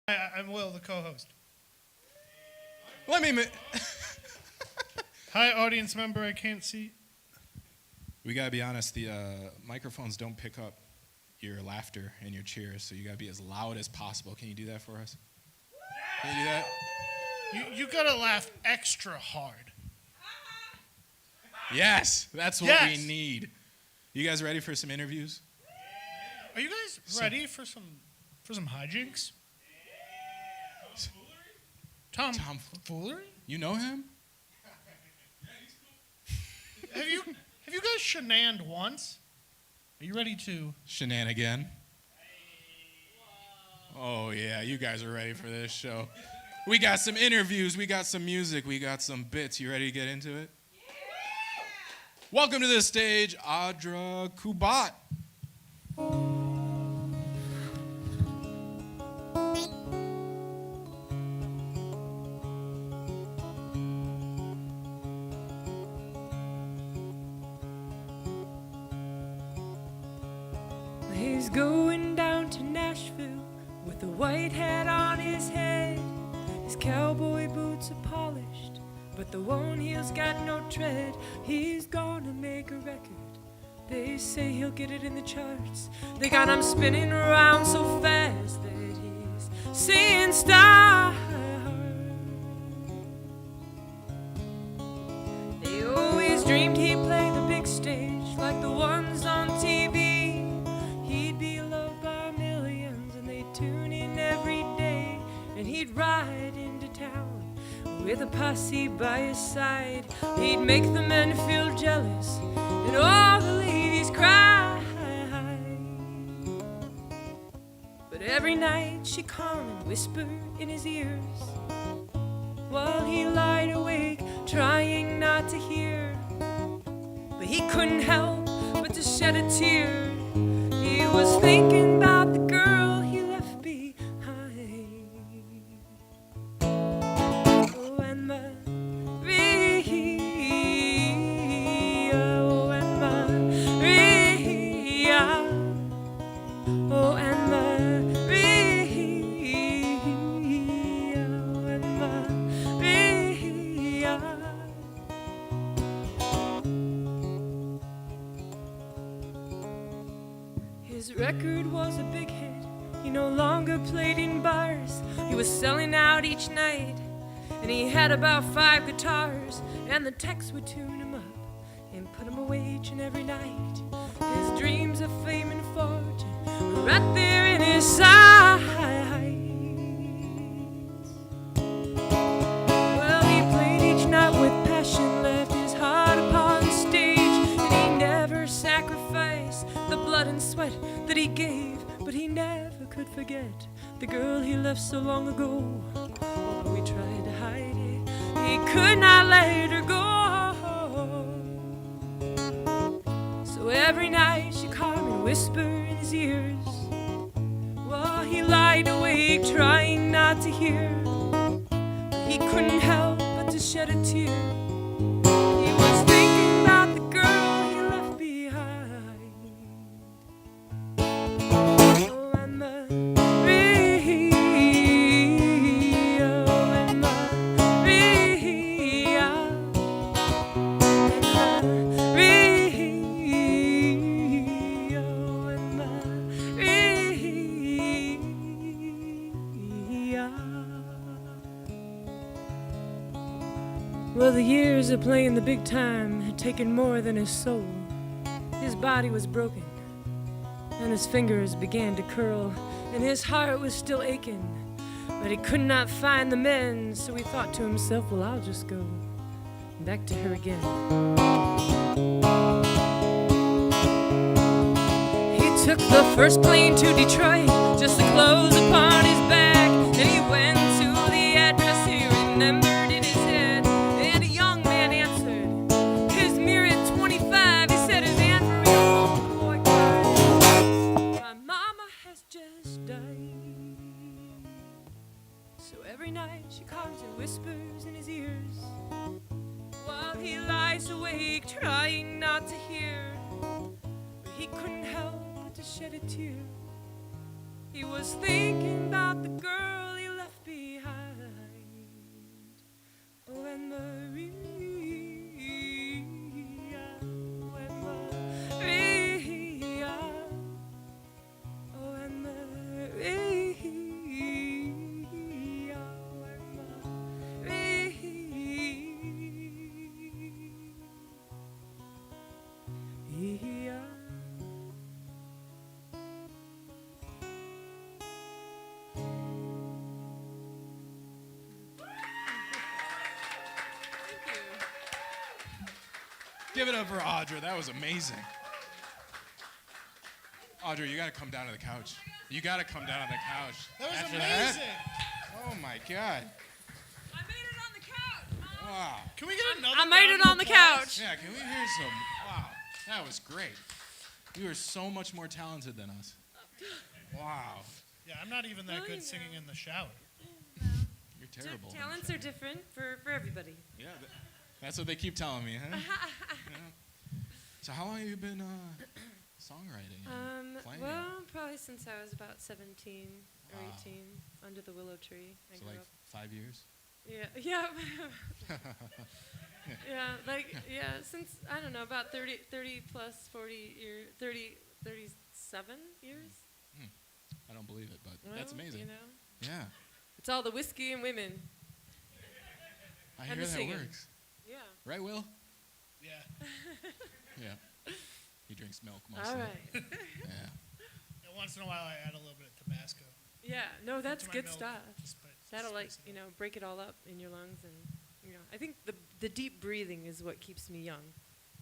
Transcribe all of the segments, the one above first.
I'm Will, the co-host. Let me. Hi, audience member. I can't see. We gotta be honest. The microphones don't pick up your laughter and your cheers, so you gotta be as loud as possible. Can you do that for us? Can you do that? You gotta laugh extra hard. Yes, that's what we need. You guys ready for some interviews? Are you guys ready for some hijinks? Tom Foolery? You know him? Have you guys shenaned once? Are you ready to Shenanigan. Oh yeah, you guys are ready for this show. We got some interviews, we got some music, we got some bits. You ready to get into it? Yeah! Welcome to the stage, Audra Kubat. He's going down to Nashville with a white hat on his head. His cowboy boots are polished, but the one heel's got no tread. He's gonna make a record. They say he'll get it in the charts. They got him spinning around so fast that he's seeing stars. They always dreamed he'd play the big stage like the ones on TV. He'd be loved by millions and they'd tune in every day. And he'd ride into town with a posse by his side. He'd make the men feel jealous and all the ladies cry. But every night she'd come and whisper in his ears while he lied awake trying not to hear. But he couldn't help but to shed a tear. He was thinking about the girl he left behind. Oh, and Maria, oh, and Maria, oh, and Maria, oh, and Maria. His record was a big hit. He no longer played in bars. He was selling out each night. And he had about 5 guitars. And the techs would tune him up and put him away each and every night. His dreams of fame and fortune were right there in his sights. Well, he played each night with passion, left his heart upon the stage. And he never sacrificed the blood and sweat that he gave, but he never could forget the girl he left so long ago. Although he tried to hide it, he could not let her go. So every night she called and whispered in his ears while he lied awake trying not to hear. But he couldn't help but to shed a tear. He was thinking about the girl he left behind. Oh, and Maria, oh, and Maria, and Maria, oh, and Maria. Well, the years of playing the big time had taken more than his soul. His body was broken, and his fingers began to curl, and his heart was still aching, but he could not find the men, so he thought to himself, well, I'll just go back to her again. He took the first plane to Detroit just to close upon his back, and he went to the address he remembered in his head, and a young man answered his mirror at 25. He said his Aunt Maria, oh, the boy cried, my mama has just died. So every night she comes and whispers in his ears while he lies awake trying not to hear. But he couldn't help but to shed a tear. He was thinking about the girl he Give it up for Audra. That was amazing. Audra, you got to come down to the couch. You got to come down on the couch. That was After amazing. Oh, my God. I made it on the couch. Wow. Can we get another I made round it of on the applause? couch. Yeah, can we hear some? Wow. That was great. You are so much more talented than us. Wow. Yeah, I'm not even that Well, good you singing know. in the shower. You're terrible. Talents are different for everybody. Yeah, that's what they keep telling me, huh? Yeah. So how long have you been songwriting and playing? Well, probably since I was about 17 or Wow. 18, under the willow tree. I So grew like up. 5 years? Yeah. Since, I don't know, about 30 plus 40 years, 37 years. I don't believe it, but Well, that's amazing. You know, Yeah, it's all the whiskey and women. I And hear the that singing. works. Yeah. Right, Will? Yeah. Yeah. He drinks milk mostly. All right. Yeah. And once in a while, I add a little bit of Tabasco. Yeah. No, that's to my good milk, stuff. just by That'll spicing it up. break it all up in your lungs, and I think the deep breathing is what keeps me young.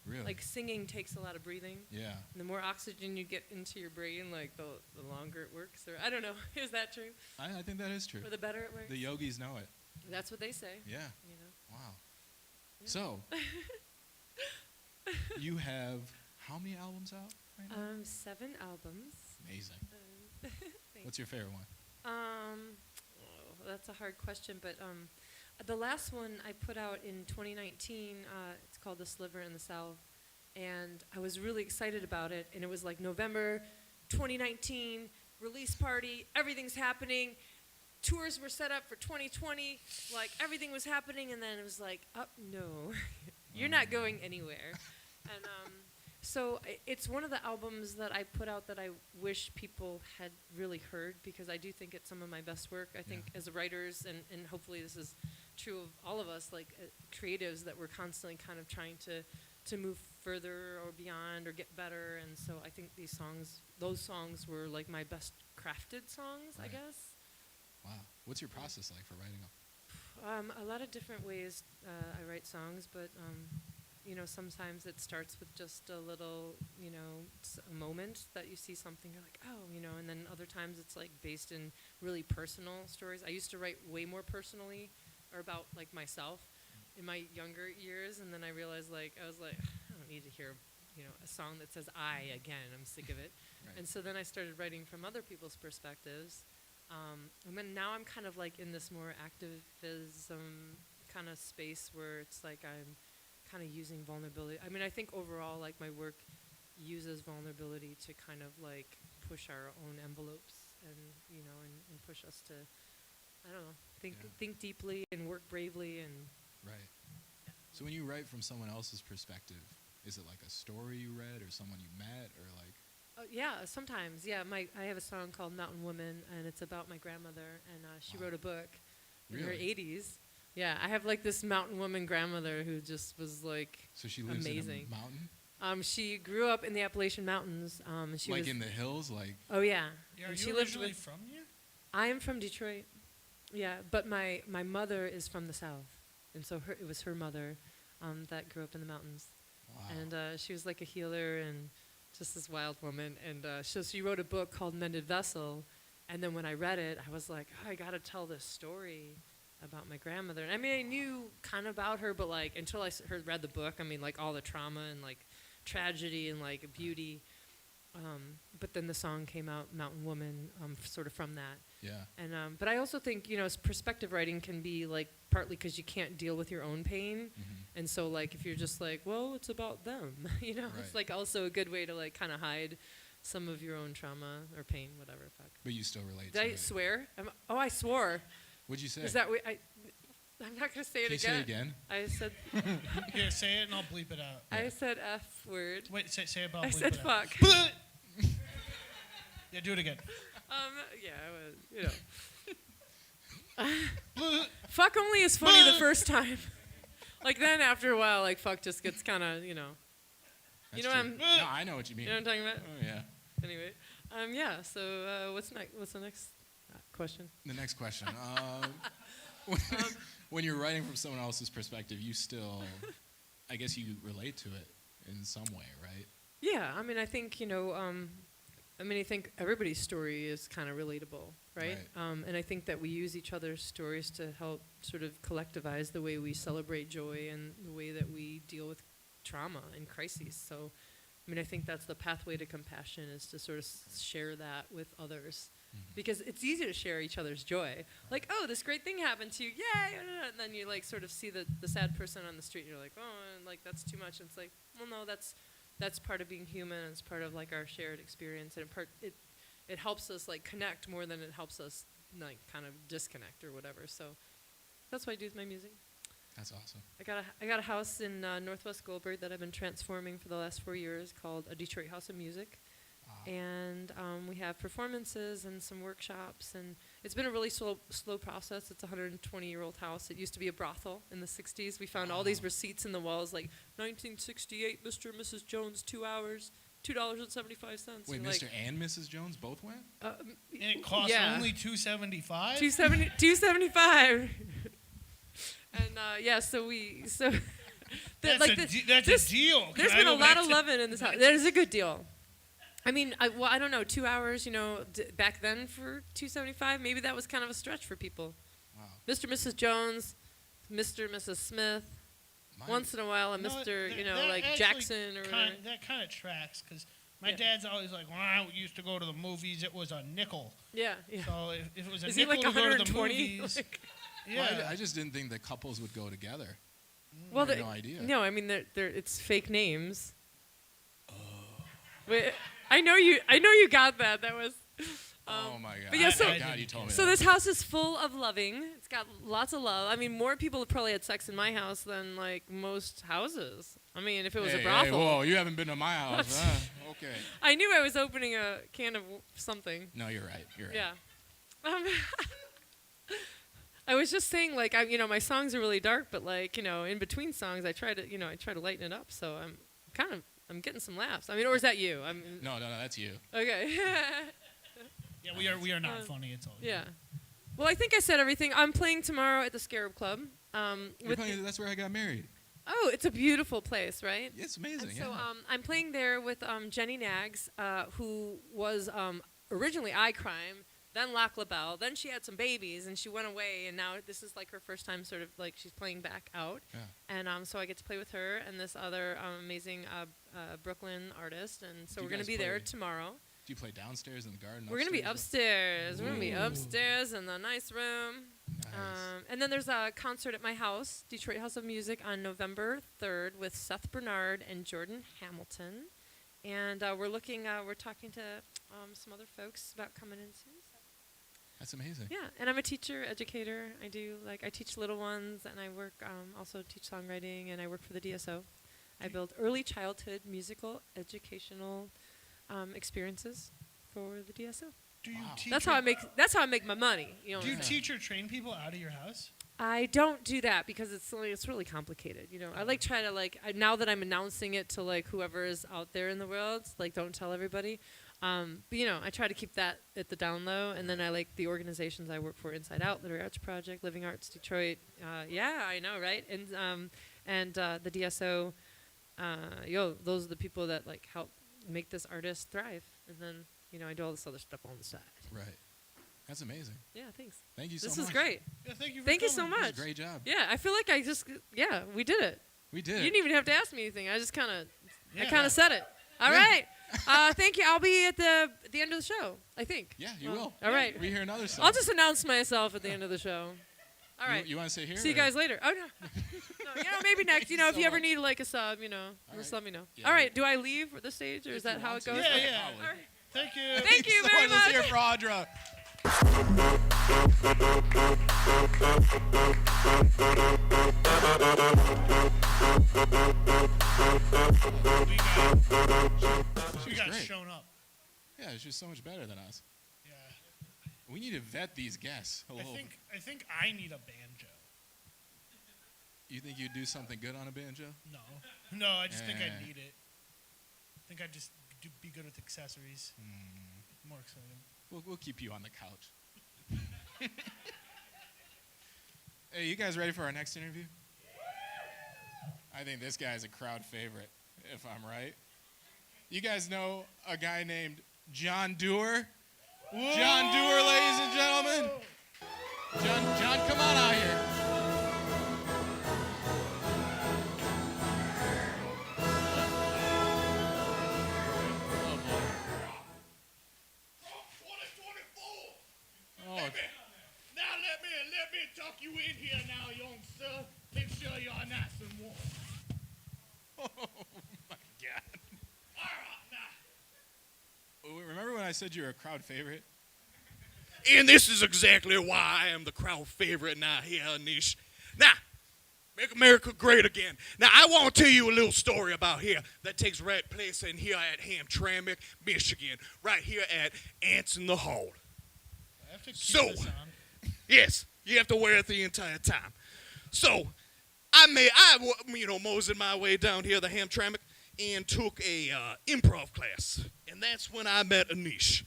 Really? Like singing takes a lot of breathing. Yeah. And the more oxygen you get into your brain, like the longer it works. Or I don't know, is that true? I think that is true. Or the better it works? The yogis know it. That's what they say. Yeah. You know. Wow. Yeah. So, you have how many albums out right now? 7 albums. Amazing. Thanks. What's your favorite one? That's a hard question, but the last one I put out in 2019, it's called The Sliver in the South, and I was really excited about it, and it was like November 2019, release party, everything's happening, tours were set up for 2020, like everything was happening, and then it was like, oh, no, you're not going anywhere. And so it's one of the albums that I put out that I wish people had really heard, because I do think it's some of my best work. I think as writers, and hopefully this is true of all of us, like creatives, that we're constantly kind of trying to move further or beyond or get better. And so I think those songs were like my best crafted songs, I Right. guess. Wow. What's your process like for writing them? A lot of different ways I write songs, but sometimes it starts with just a little, a moment that you see something, you're like, oh, and then other times it's like based in really personal stories. I used to write way more personally or about like myself in my younger years, and then I realized I was like, I don't need to hear, a song that says I again. I'm sick of it. Right. And so then I started writing from other people's perspectives. And then now I'm kind of like in this more activism kind of space where it's like I'm kind of using vulnerability. I mean, I think overall, like, my work uses vulnerability to kind of like push our own envelopes and, and push us to, I don't know, think deeply and work bravely and. Right. So when you write from someone else's perspective, is it like a story you read or someone you met or like? Yeah, sometimes. Yeah, I have a song called Mountain Woman, and it's about my grandmother, and she wrote a book in her Really? 80s. Yeah, I have like this mountain woman grandmother who just was like So she lives amazing. in a mountain? She grew up in the Appalachian Mountains. And she Like was in the hills? Like, oh yeah. Yeah, are And you she lived originally with. from here? I am from Detroit. Yeah, but my mother is from the South, and so it was her mother that grew up in the mountains. wow. And she was like a healer and just this wild woman. And so she wrote a book called Mended Vessel. And then when I read it, I was like, oh, I got to tell this story about my grandmother. And I mean, I knew kind of about her, but like until I read the book, I mean, like all the trauma and like tragedy and like beauty. But then the song came out, Mountain Woman, sort of from that. Yeah. And but I also think, perspective writing can be like partly because you can't deal with your own pain. Mm-hmm. And so like if you're just like, well, it's about them, Right. it's like also a good way to like kind of hide some of your own trauma or pain, whatever. Fuck. But you still relate Did to I it. swear? I swore. What'd you say? Is that I'm not gonna say it Can you again. say it again? I said Yeah, say it and I'll bleep it out. I said F word. Wait, say it, but I'll I bleep said it out. fuck. Yeah, do it again. Yeah, I was, fuck only is funny the first time. Like then after a while, like fuck just gets kind of, That's know true. I'm- No, I know what you mean. You know what I'm talking about? Oh, yeah. Anyway, yeah. So what's next? What's the next question? The next question. When you're writing from someone else's perspective, you still, I guess you relate to it in some way, right? Yeah, I mean, I think, I think everybody's story is kind of relatable, right? And I think that we use each other's stories to help sort of collectivize the way we celebrate joy and the way that we deal with trauma and crises. So, I mean, I think that's the pathway to compassion, is to sort of share that with others. Because it's easy to share each other's joy. Like, oh, this great thing happened to you, yay! And then you like sort of see the sad person on the street, and you're like, oh, and like that's too much. And it's like, well, no, that's part of being human. It's part of like our shared experience, and it helps us like connect more than it helps us like kind of disconnect or whatever. So that's what I do with my music. That's awesome. I got a house in Northwest Goldberg that I've been transforming for the last 4 years called a Detroit House of Music. And we have performances and some workshops, and it's been a really slow process. It's a 120-year-old house. It used to be a brothel in the 60s. We found all these receipts in the walls, like 1968, Mr. and Mrs. Jones, 2 hours, $2.75. Wait, and Mr. and Mrs. Jones both went? And it costs only $2.75? $2.75. And that's a deal. There's been a lot of loving in this house. There's a good deal. I mean, I don't know, 2 hours, back then for $2.75, maybe that was kind of a stretch for people. Wow. Mr. and Mrs. Jones, Mr. and Mrs. Smith, once in a while a Mr., like Jackson or whatever. That kind of tracks, because my dad's always like, when I used to go to the movies, it was a nickel. Yeah. So if it was a Is nickel he like to go to the 120? movies... Well, I just didn't think that couples would go together. Well, I had no idea. No, I mean, it's fake names. Oh. Wait, I know you got that. That was. Oh my God! But yeah, God, you told me. So that. this house is full of loving. It's got lots of love. I mean, more people have probably had sex in my house than like most houses. I mean, if it was a brothel. Hey, whoa! You haven't been to my house, huh? Okay. I knew I was opening a can of something. No, you're right. You're right. Yeah. I was just saying, like, my songs are really dark, but like, in between songs, I try to lighten it up. So I'm getting some laughs. I mean, or is that you? No, that's you. Okay. Yeah, we are not funny. It's all. Yeah. Well, I think I said everything. I'm playing tomorrow at the Scarab Club. That's where I got married. Oh, it's a beautiful place, right? It's amazing. And yeah. so I'm playing there with Jenny Nags, who was originally I Crime. Then Lac LaBelle. Then she had some babies, and she went away, and now this is like her first time sort of like she's playing back out. Yeah. And so I get to play with her and this other amazing Brooklyn artist, and so we're going to be there tomorrow. Do you play downstairs in the garden? We're going to be upstairs. We're going to be upstairs in the nice room. Nice. And then there's a concert at my house, Detroit House of Music, on November 3rd with Seth Bernard and Jordan Hamilton. And we're talking to some other folks about coming in soon. That's amazing. Yeah, and I'm a teacher, educator. I teach little ones, and I work, also teach songwriting, and I work for the DSO. I build early childhood musical educational experiences for the DSO. Do you teach? That's how I make my money. Do you teach or train people out of your house? I don't do that because it's really complicated. I try to now that I'm announcing it to whoever is out there in the world, don't tell everybody. But I try to keep that at the down low, and then I like the organizations I work for: Inside Out, Literary Arts Project, Living Arts Detroit. Yeah, I know, right? And the DSO. Those are the people that help make this artist thrive, and then I do all this other stuff on the side. Right. That's amazing. Yeah, thanks. Thank you so much. This is great. Yeah, thank you. Thank you so much. This is a great job. Yeah, I feel like we did it. We did. You didn't even have to ask me anything. I just kind of said it. All right. Thank you. I'll be at the end of the show, I think. Yeah, you will. All right. We hear another song. I'll just announce myself at the end of the show. All right. You want to say here? See you guys later. Oh, no. No, maybe next. If you ever need a sub, just let me know. Yeah. All right. Do I leave the stage, or is that how it goes? Yeah, okay. yeah. All right. Thank you. Thank you very much. Let's hear for Audra. She got shown up. Yeah, she's so much better than us. Yeah. We need to vet these guests. I think I need a banjo. You think you'd do something good on a banjo? No, I just think I need it. I think I'd just be good with accessories. More exciting. We'll keep you on the couch. Hey, you guys ready for our next interview? I think this guy's a crowd favorite. if I'm right. You guys know a guy named John Dewar? Whoa! John Dewar, ladies and gentlemen. John, come on out here. Oh, Now let me tuck you in here now, young sir. Make sure you're nice and warm. oh my God. All right, now. Remember when I said you were a crowd favorite? And this is exactly why I am the crowd favorite now here, Anish. Now, make America great again. Now, I want to tell you a little story about here that takes place in here at Hamtramck, Michigan, right here at Ants in the Hole. I have to keep So- this on. Yes, you have to wear it the entire time. So, moseyed my way down here to Hamtramck and took a improv class. And that's when I met Anish.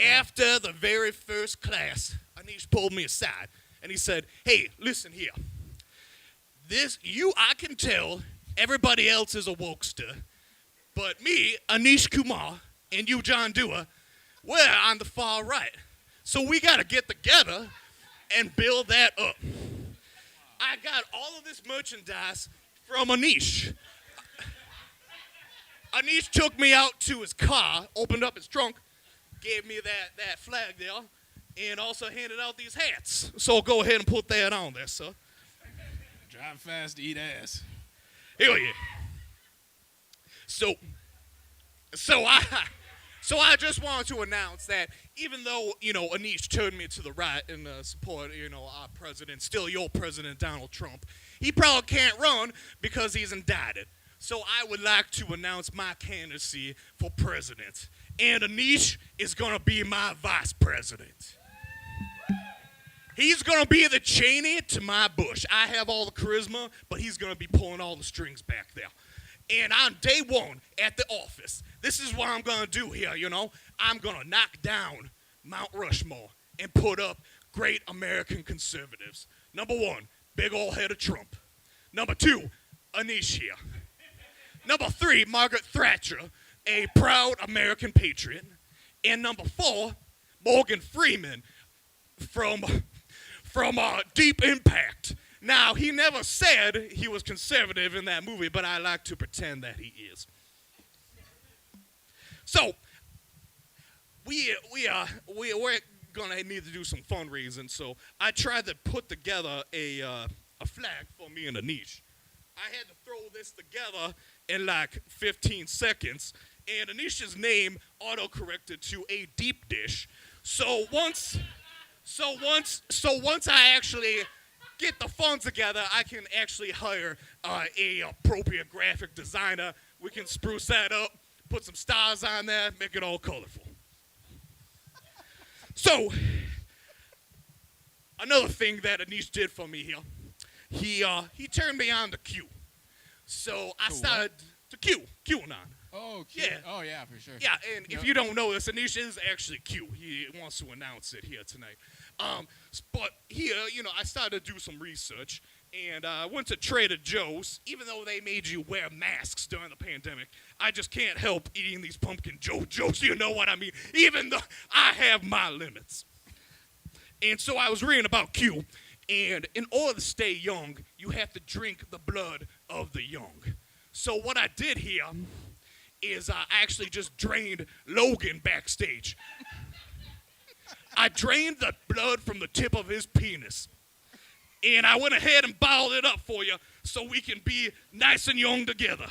After the very first class, Anish pulled me aside and he said, "Hey, listen here. I can tell everybody else is a wokester, but me, Anish Kumar, and you, John Dewar, we're on the far right. So we got to get together and build that up." I got all of this merchandise from Anish. Anish took me out to his car, opened up his trunk, gave me that flag there, and also handed out these hats. So go ahead and put that on there, sir. Drive fast, eat ass. Hell yeah. So I just wanted to announce that even though, Anish turned me to the right in support, our president, still your president, Donald Trump, he probably can't run because he's indicted. So I would like to announce my candidacy for president. And Anish is going to be my vice president. He's going to be the Cheney to my Bush. I have all the charisma, but he's going to be pulling all the strings back there. And on day one at the office, this is what I'm going to do here, I'm going to knock down Mount Rushmore and put up great American conservatives. Number one, big old head of Trump. Number two, Anish here. Number three, Margaret Thatcher, a proud American patriot. And number four, Morgan Freeman from Deep Impact. Now, he never said he was conservative in that movie, but I like to pretend that he is. So, we're gonna need to do some fundraising. So I tried to put together a flag for me and Anish. I had to throw this together in like 15 seconds, and Anish's name auto-corrected to a deep dish. So once I actually get the funds together, I can actually hire a appropriate graphic designer. We can spruce that up, put some stars on there, make it all colorful. So, another thing that Anish did for me here, he turned me on to Q. So I started to QAnon. Oh, Q. Yeah. Oh, yeah, for sure. Yeah, and if you don't know this, Anish is actually Q. He wants to announce it here tonight. But here, I started to do some research, and I went to Trader Joe's. Even though they made you wear masks during the pandemic, I just can't help eating these pumpkin Joe-Joes, you know what I mean? Even though I have my limits. And so I was reading about Q, and in order to stay young, you have to drink the blood of the young. So what I did here is I actually just drained Logan backstage. I drained the blood from the tip of his penis. And I went ahead and bottled it up for you so we can be nice and young together.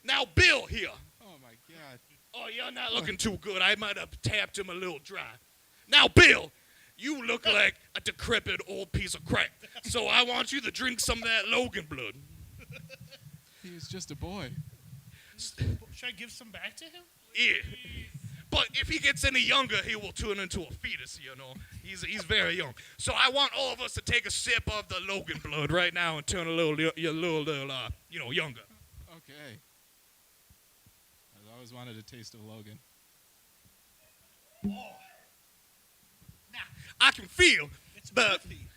Now, Bill here. Oh, my God. Oh, you're not looking too good. I might have tapped him a little dry. Now, Bill, you look like a decrepit old piece of crack. So I want you to drink some of that Logan blood. He was just a boy. Should I give some back to him? Yeah. But if he gets any younger, he will turn into a fetus, He's very young. So I want all of us to take a sip of the Logan blood right now and turn a little younger. Okay. I've always wanted a taste of Logan. Oh. Now, I can feel It's earthy.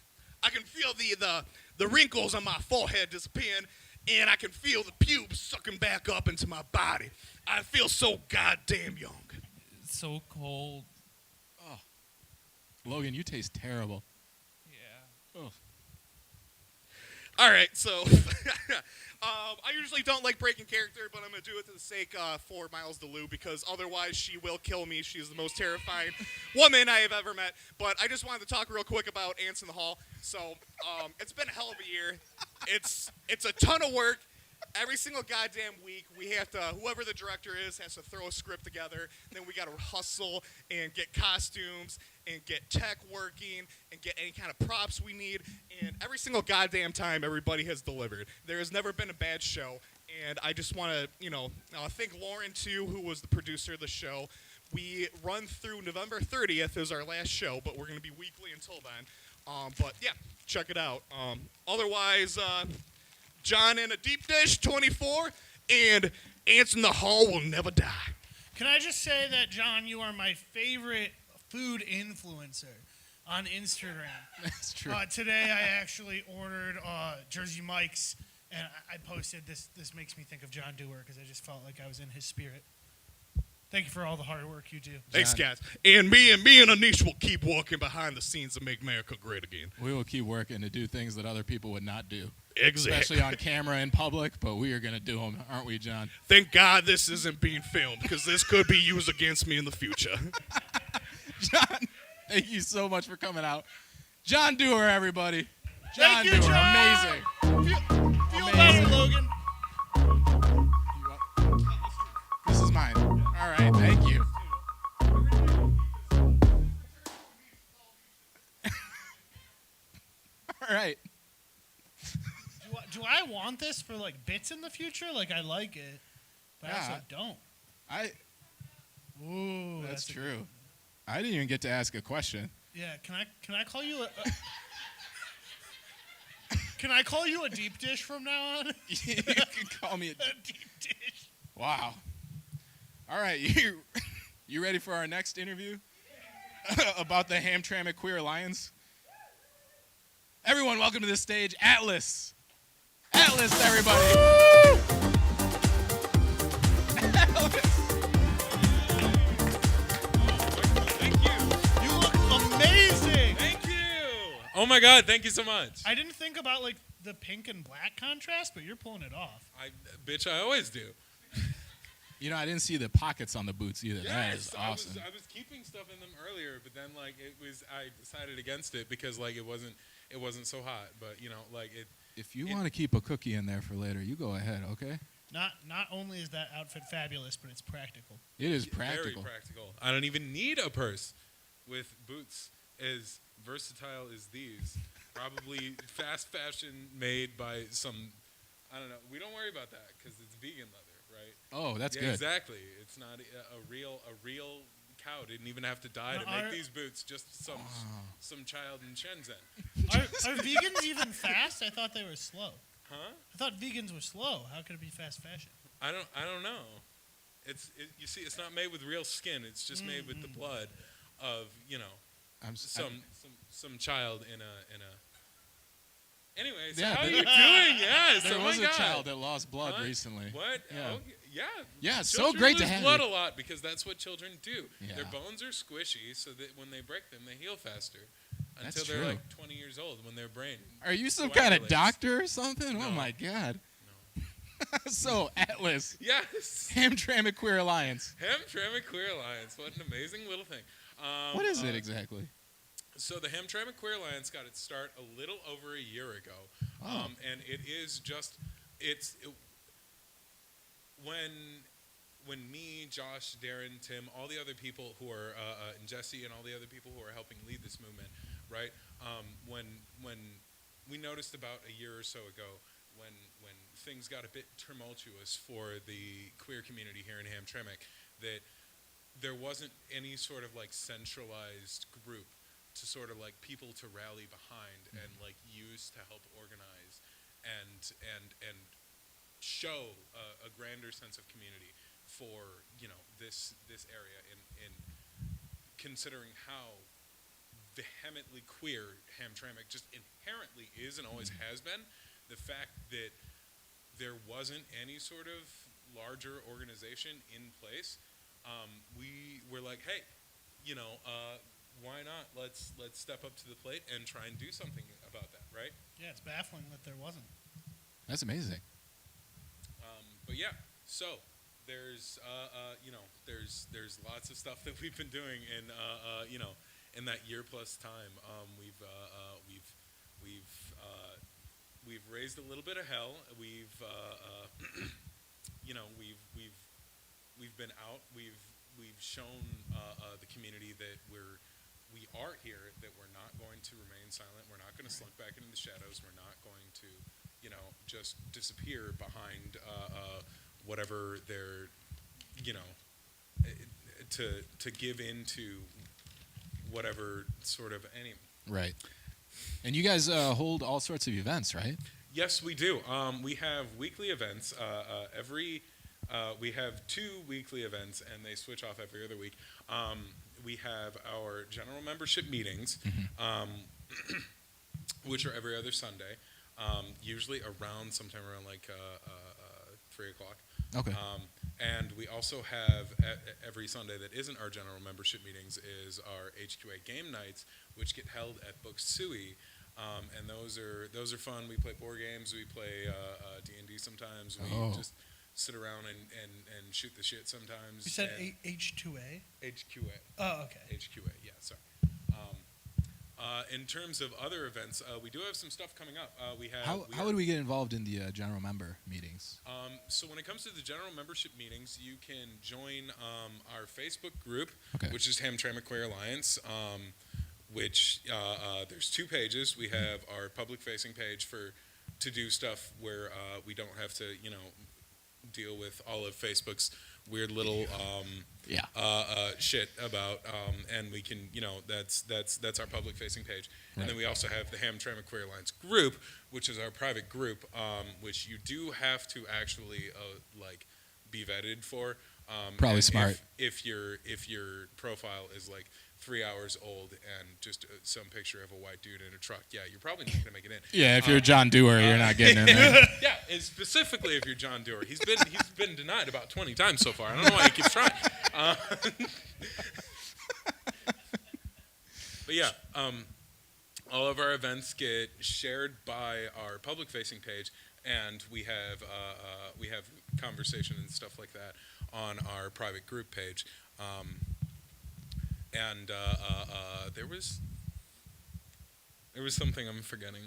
the wrinkles on my forehead disappearing, and I can feel the pubes sucking back up into my body. I feel so goddamn young. It's so cold. Logan, you taste terrible. Yeah. Oh. All right, so I usually don't like breaking character, but I'm going to do it for the sake for Miles DeLue, because otherwise she will kill me. She's the most terrifying woman I have ever met. But I just wanted to talk real quick about Ants in the Hall. So it's been a hell of a year. It's a ton of work. Every single goddamn week, we have to, whoever the director is, has to throw a script together. Then we got to hustle and get costumes and get tech working and get any kind of props we need. And every single goddamn time, everybody has delivered. There has never been a bad show. And I just want to, thank Lauren, too, who was the producer of the show. We run through November 30th is our last show, but we're going to be weekly until then. But, yeah, check it out. Otherwise, John in a deep dish, 24, and Ants in the Hall will never die. Can I just say that, John, you are my favorite food influencer on Instagram. That's true. Today I actually ordered Jersey Mike's, and I posted this. This makes me think of John Dewar because I just felt like I was in his spirit. Thank you for all the hard work you do. Thanks, guys. And me and Anish will keep walking behind the scenes and make America great again. We will keep working to do things that other people would not do. Exactly. Especially on camera in public, but we are going to do them, aren't we, John? Thank God this isn't being filmed, because this could be used against me in the future. John, thank you so much for coming out. John Dewar, everybody. John Thank you, Dewar, John. amazing. Feel better, Logan. This is mine. All right, thank you. All right. Do I want this for like bits in the future? Like I like it, but I also don't. Ooh, That's true. I didn't even get to ask a question. Yeah, can I call you a can I call you a deep dish from now on? You can call me a deep dish. Wow. All right, you ready for our next interview about the Hamtramck Queer Alliance? Everyone, welcome to the stage, Atlas. Atlas, everybody. Atlas. Thank you. You look amazing. Thank you. Oh my God, thank you so much. I didn't think about like the pink and black contrast, but you're pulling it off. I always do. You know, I didn't see the pockets on the boots either. That is Yes, awesome. I was keeping stuff in them earlier, but then I decided against it because it wasn't so hot. But If you want to keep a cookie in there for later, you go ahead, okay? Not only is that outfit fabulous, but it's practical. It is practical. Very practical. I don't even need a purse with boots as versatile as these. Probably fast fashion made by some, I don't know. We don't worry about that because it's vegan leather, right? Oh, that's yeah, good. Exactly. It's not a real cow didn't even have to die to make these boots. Just some child in Shenzhen. Are vegans even fast? I thought they were slow. Huh? I thought vegans were slow. How could it be fast fashion? I don't know. You see, it's not made with real skin. It's just made with the blood of some child in a. Anyways, Yeah, how are there- you doing? Yes. There oh was my a God. child that lost blood What? recently. What? Yeah. Oh, yeah. Yeah, it's so Children great to lose have blood you. a lot because that's what children do. Yeah. Their bones are squishy, so that when they break them, they heal faster. That's Until they're true. like 20 years old when their brain. Are you some kind of coagulates. doctor or something? Oh, No. my God. No. So, Atlas, Yes. Hamtramck Queer Alliance. Hamtramck Queer Alliance. What an amazing little thing. What is it exactly? So the Hamtramck Queer Alliance got its start a little over a year ago, Oh. and it is just when me, Josh, Darren, Tim, all the other people who are and Jesse and all the other people who are helping lead this movement, right? When we noticed about a year or so ago when things got a bit tumultuous for the queer community here in Hamtramck, that there wasn't any sort of like centralized group to sort of like people to rally behind and like use to help organize and show a grander sense of community for this area in considering how vehemently queer Hamtramck just inherently is and always has been. The fact that there wasn't any sort of larger organization in place, we were like, hey, why not? Let's step up to the plate and try and do something about that, right? Yeah, it's baffling that there wasn't. That's amazing. But yeah, so there's there's lots of stuff that we've been doing in that year plus time. We've raised a little bit of hell. We've been out. We've shown the community that we are here. That we're not going to remain silent. We're not going to slunk back into the shadows. We're not going to just disappear behind whatever they're to give into whatever sort of any. Right. And you guys hold all sorts of events, right? Yes, we do. We have weekly events. We have 2 weekly events, and they switch off every other week. We have our general membership meetings, which are every other Sunday, usually sometime around like 3 o'clock. Okay. And we also have every Sunday that isn't our general membership meetings is our HQA game nights, which get held at Book Suey. And those are fun. We play board games. We play D&D sometimes. We just sit around and shoot the shit sometimes. You said H2A? HQA. Oh, okay. HQA, yeah, sorry. In terms of other events, we do have some stuff coming up. How would we get involved in the general member meetings? So when it comes to the general membership meetings, you can join our Facebook group, which is Hamtramck Queer Alliance, which there's 2 pages. We have our public-facing page to do stuff where we don't have to, deal with all of Facebook's weird little shit about, and we can, that's our public-facing page. Right. And then we also have the Hamtramck Queer Alliance group, which is our private group, which you do have to actually be vetted for. Probably smart. If your profile is like 3 hours old and just some picture of a white dude in a truck, yeah, you're probably not gonna make it in. Yeah, if you're John Dewar, you're not getting in there. Yeah, and specifically if you're John Dewar, he's been denied about 20 times so far. I don't know why he keeps trying. But yeah, all of our events get shared by our public-facing page, and we have conversation and stuff like that on our private group page. And there was something I'm forgetting.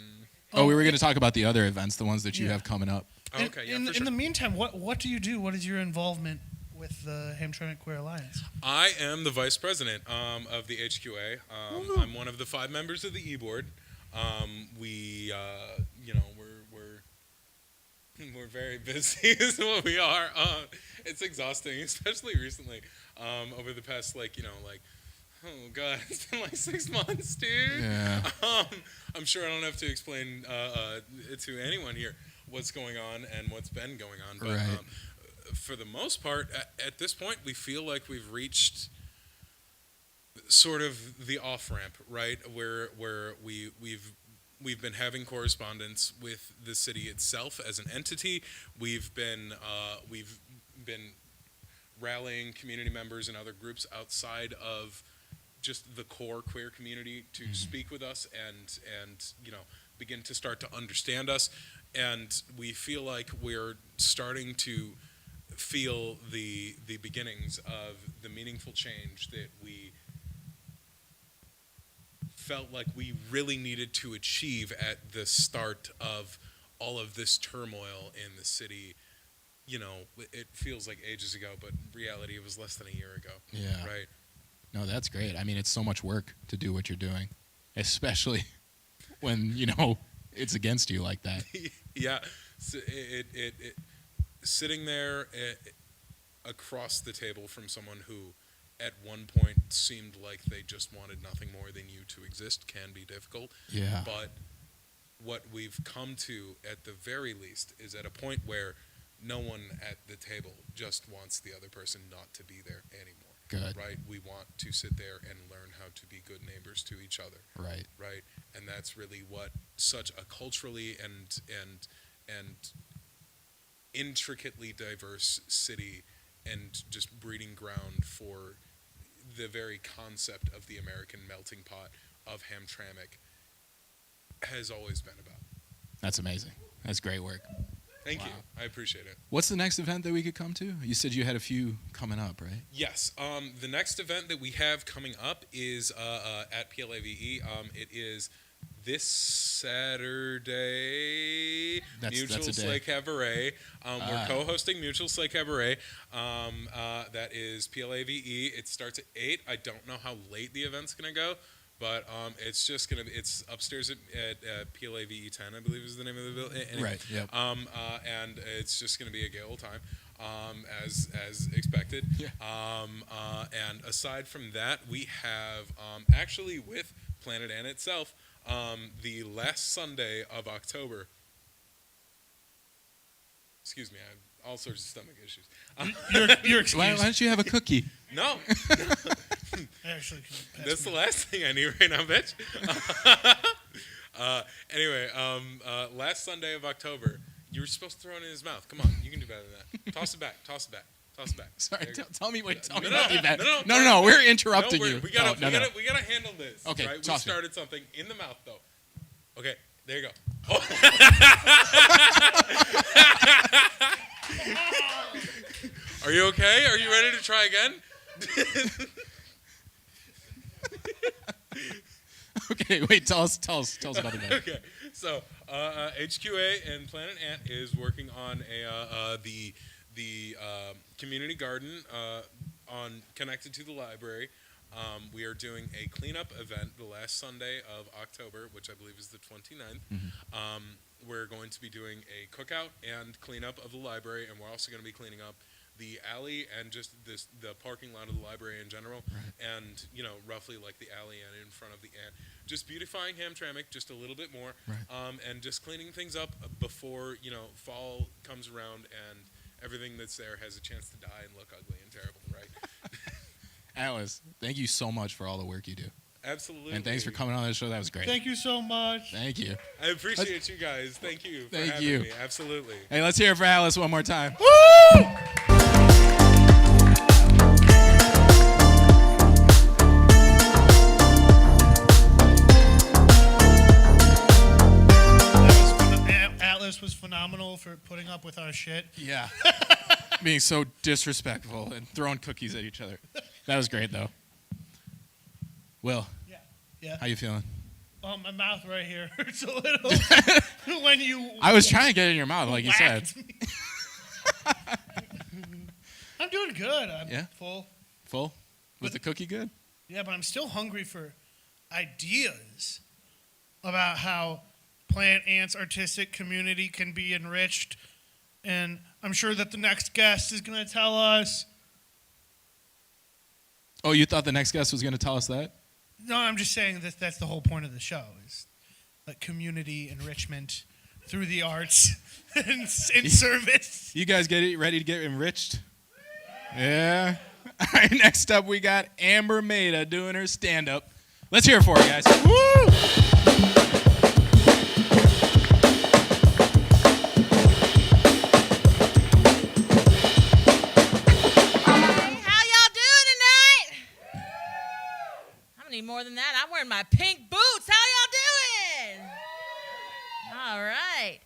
Oh, we were going to talk about the other events, the ones that you have coming up. Oh, okay, yeah, in the meantime, what do you do? What is your involvement with the Hamtramck Queer Alliance? I am the vice president of the HQA. I'm one of the 5 members of the e-board. We're very busy is what we are. It's exhausting, especially recently, over the past, oh God, it's been like 6 months, dude. Yeah. I'm sure I don't have to explain to anyone here what's going on and what's been going on. But right. For the most part, at this point, we feel like we've reached sort of the off-ramp, right? Where we've been having correspondence with the city itself as an entity. We've been rallying community members and other groups outside of just the core queer community to speak with us and begin to start to understand us. And we feel like we're starting to feel the beginnings of the meaningful change that we felt like we really needed to achieve at the start of all of this turmoil in the city. It feels like ages ago, but in reality it was less than a year ago. Yeah. Right? No, that's great. I mean, it's so much work to do what you're doing, especially when, it's against you like that. Yeah. So it sitting there across the table from someone who at one point seemed like they just wanted nothing more than you to exist can be difficult. Yeah. But what we've come to at the very least is at a point where no one at the table just wants the other person not to be there anymore. Good. Right? We want to sit there and learn how to be good neighbors to each other. Right. Right? And that's really what such a culturally and intricately diverse city and just breeding ground for the very concept of the American melting pot of Hamtramck has always been about. That's amazing. That's great work. Thank you. I appreciate it. What's the next event that we could come to? You said you had a few coming up, right? Yes. The next event that we have coming up is at PLAVE. It is this Saturday. Mutual that's a day. Sleigh Cabaret. We're co-hosting Mutual Sleigh Cabaret. That is PLAVE. It starts at 8. I don't know how late the event's going to go. But it's just gonna be. It's upstairs at PLAVE 10, I believe is the name of the building. Right. Yep. And it's just gonna be a gay old time, as expected. Yeah. And aside from that, we have actually with Planet Ant itself, the last Sunday of October. Excuse me, I have all sorts of stomach issues. You're Why excused. don't you have a cookie? No. Actually, pass That's me. the last thing I need right now, bitch. Anyway, last Sunday of October, you were supposed to throw it in his mouth. Come on, you can do better than that. Toss it back. Toss it back. Toss it back. Sorry, There you go. tell me what. Tell me No, about the event. no, We're interrupting you. We gotta, No. we gotta handle this. Okay, right? We toss it. started something in the mouth, though. Okay, there you go. Are you okay? Are you ready to try again? Okay, wait. Tell us about the event. Okay, so HQA and Planet Ant is working on the community garden connected to the library. We are doing a cleanup event the last Sunday of October, which I believe is the 29th. We're going to be doing a cookout and cleanup of the library, and we're also going to be cleaning up the alley and just the parking lot of the library in general, and roughly like the alley and in front of the ant, just beautifying Hamtramck just a little bit more, and just cleaning things up before fall comes around and everything that's there has a chance to die and look ugly and terrible, right? Alice, thank you so much for all the work you do. Absolutely. And thanks for coming on the show. That was great. Thank you so much. Thank you. I appreciate you guys. Thank you for Thank having you. me. Absolutely. Hey, let's hear it for Alice one more time. Atlas was phenomenal for putting up with our shit. Yeah. Being so disrespectful and throwing cookies at each other. That was great, though. Will, Yeah. how you feeling? My mouth right here hurts a little when you. I was trying to get it in your mouth, like you said. whacked me. I'm doing good. I'm Yeah? full. Full? Was the cookie good? Yeah, but I'm still hungry for ideas about how Planet Ant's artistic community can be enriched. And I'm sure that the next guest is going to tell us. Oh, you thought the next guest was going to tell us that? No, I'm just saying that that's the whole point of the show is like community enrichment through the arts and in service. You guys ready to get enriched? Yeah. All right, next up we got Amber Maida doing her stand-up. Let's hear it for her, guys. Woo! How y'all doing tonight? I need more than that. I'm wearing my pink boots. How y'all doing? All right.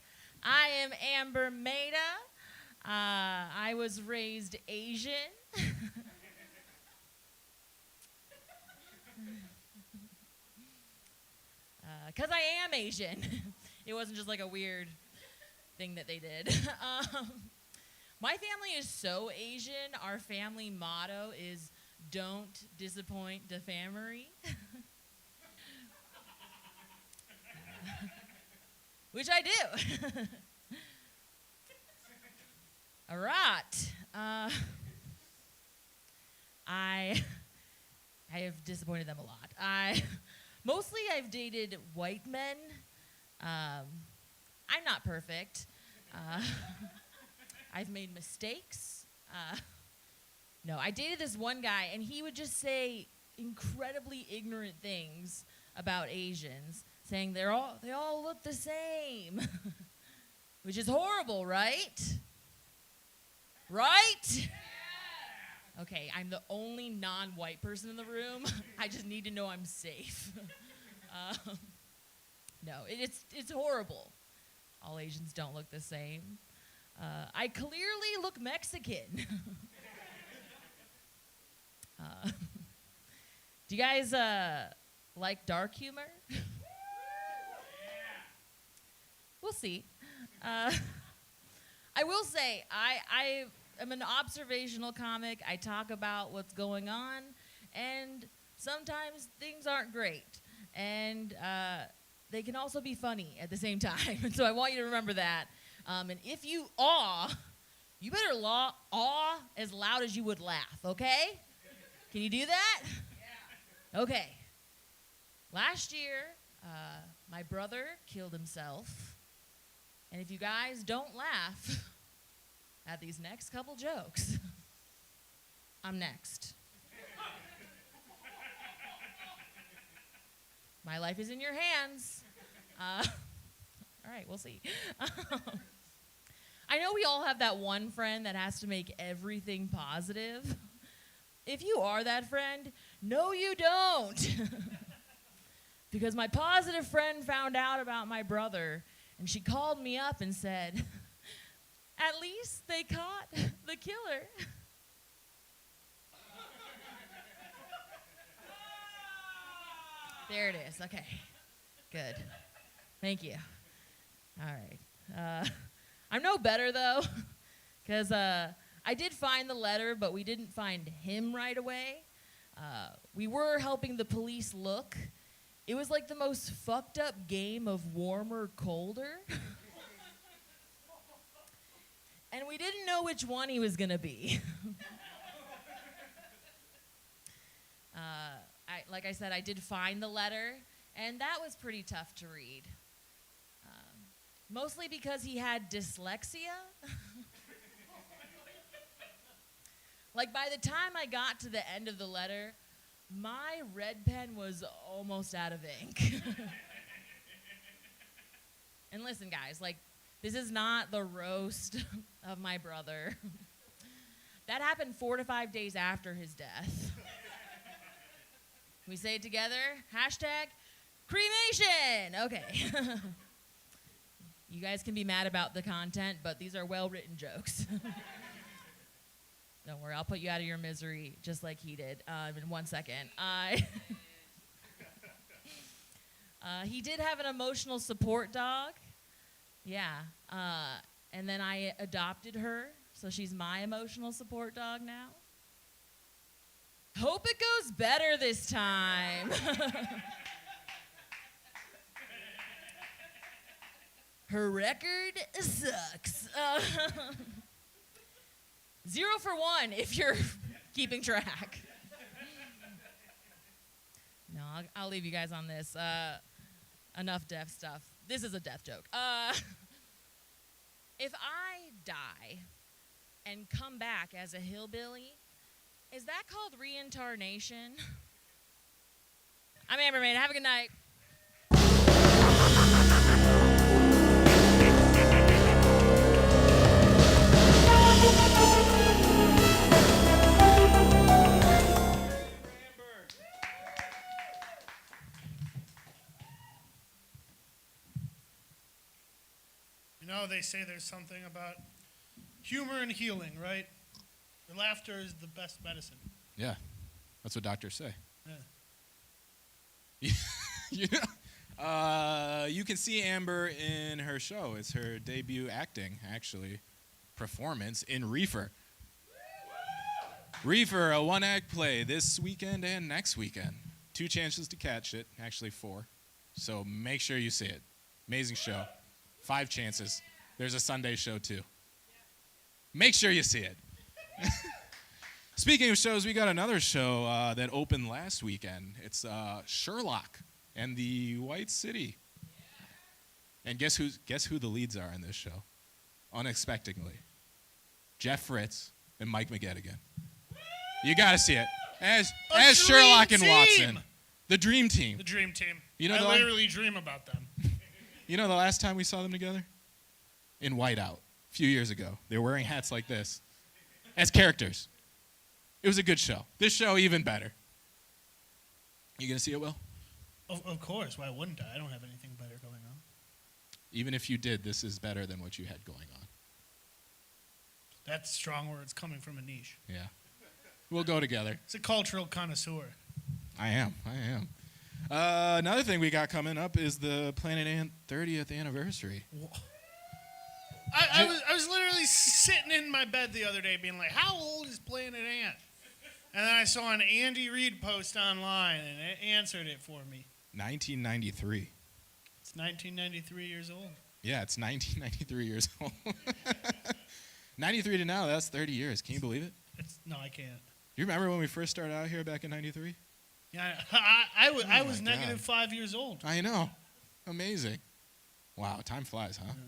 I am Amber Maida. I was raised Asian. Because I am Asian. It wasn't just like a weird thing that they did. My family is so Asian. Our family motto is "Don't disappoint the family," which I do. All right. I have disappointed them a lot. Mostly I've dated white men. I'm not perfect. I've made mistakes. No, I dated this one guy, and he would just say incredibly ignorant things about Asians, saying they all look the same, which is horrible, right? Right? Okay, I'm the only non-white person in the room. I just need to know I'm safe. No, it's horrible. All Asians don't look the same. I clearly look Mexican. Do you guys like dark humor? We'll see. I will say, I am an observational comic. I talk about what's going on, and sometimes things aren't great. And they can also be funny at the same time. And so I want you to remember that. And if you awe, you better awe as loud as you would laugh, okay? Can you do that? Yeah. Okay. Last year, my brother killed himself. And if you guys don't laugh at these next couple jokes, I'm next. My life is in your hands. All right, we'll see. I know we all have that one friend that has to make everything positive. If you are that friend, no, you don't. Because my positive friend found out about my brother, and she called me up and said, "At least they caught the killer." There it is. Okay. Good. Thank you. All right. I'm no better, though, because I did find the letter, but we didn't find him right away. We were helping the police look. It was like the most fucked up game of warmer, colder. And we didn't know which one he was going to be. Like I said, I did find the letter, and that was pretty tough to read. Mostly because he had dyslexia. Like, by the time I got to the end of the letter, my red pen was almost out of ink. And listen, guys, like, this is not the roast of my brother. That happened 4 to 5 days after his death. We say it together? Hashtag cremation. Okay. You guys can be mad about the content, but these are well-written jokes. Don't worry, I'll put you out of your misery just like he did in 1 second. He did have an emotional support dog. Yeah. And then I adopted her, so she's my emotional support dog now. Hope it goes better this time. Her record sucks. 0 for 1 if you're keeping track. No, I'll leave you guys on this. Enough death stuff. This is a death joke. If I die and come back as a hillbilly, is that called reincarnation? I'm Amber Maid. Have a good night. You know, they say there's something about humor and healing, right? The laughter is the best medicine. Yeah, that's what doctors say. Yeah. You can see Amber in her show. It's her debut acting, actually, performance in Reefer. Reefer, a one-act play this weekend and next weekend. 2 chances to catch it, actually 4. So make sure you see it. Amazing show. 5 chances. There's a Sunday show, too. Make sure you see it. Speaking of shows, we got another show that opened last weekend. It's Sherlock and the White City. And guess who the leads are in this show? Unexpectedly. Jeff Fritz and Mike McGettigan. You got to see it. As Sherlock and Watson. The dream team. The dream team. You know, I literally dream about them. You know the last time we saw them together? In Whiteout, a few years ago. They were wearing hats like this. as characters. It was a good show. This show, even better. You going to see it, Will? Of course. Why wouldn't I? I don't have anything better going on. Even if you did, this is better than what you had going on. That's strong words coming from Anish. Yeah. We'll go together. It's a cultural connoisseur. I am. Another thing we got coming up is the Planet Ant 30th anniversary. I was literally sitting in my bed the other day being like, how old is Planet Ant? And then I saw an Andy Reid post online, and it answered it for me. 1993. It's 1993 years old. Yeah, it's 1993 years old. 93 to now, that's 30 years. Can you believe it? No, I can't. You remember when we first started out here back in 93? Yeah, I was my negative God. 5 years old. I know. Amazing. Wow, time flies, huh? Yeah.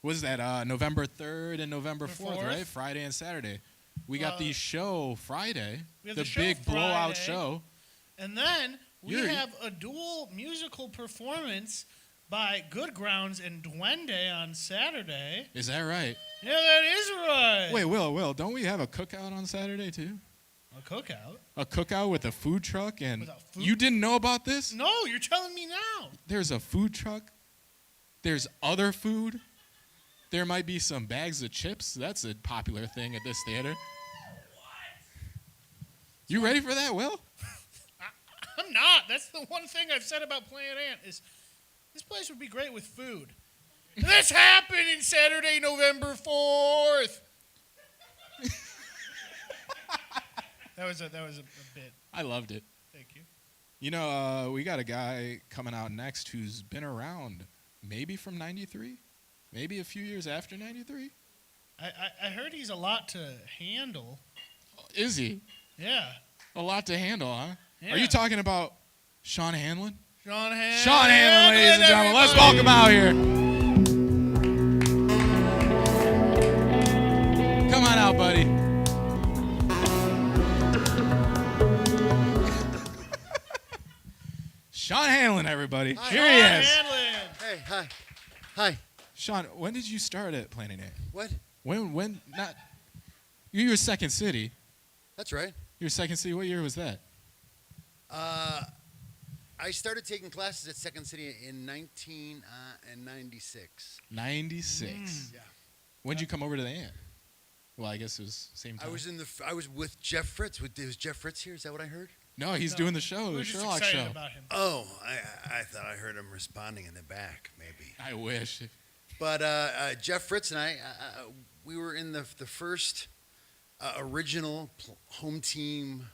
Was that November 3rd and November 4th, right? Friday and Saturday. We got the show Friday, the big blowout show. And then we have a dual musical performance by Good Grounds and Duende on Saturday. Is that right? Yeah, that is right. Wait, Will, don't we have a cookout on Saturday too? A cookout? A cookout with a food truck and food? You didn't know about this? No, you're telling me now. There's a food truck. There's other food. There might be some bags of chips. That's a popular thing at this theater. You ready for that, Will? I'm not. That's the one thing I've said about Planet Ant is this place would be great with food. This happened in Saturday, November 4th. That was a bit. I loved it. Thank you. You know, we got a guy coming out next who's been around maybe from 93, maybe a few years after 93. I heard he's a lot to handle. Is he? Yeah. A lot to handle, huh? Yeah. Are you talking about Sean Hanlon? Sean Hanlon. Sean Hanlon, ladies and gentlemen. Let's welcome him out here. Come on out, buddy. Sean Hanlon, everybody. Hi. Here he is. Hanlon. Hey, hi. Hi. Sean, when did you start at Planet Ant? What? When, not, you were Second City. That's right. You were Second City, what year was that? I started taking classes at Second City in 1996. 96. Yeah. When did you come over to the Ant? Well, I guess it was same time. I was with Jeff Fritz. Was Jeff Fritz here? Is that what I heard? No, he's doing the show, We're the just Sherlock excited show. about him. Oh, I thought I heard him responding in the back, maybe. I wish. But Jeff Fritz and I, we were in the first original home team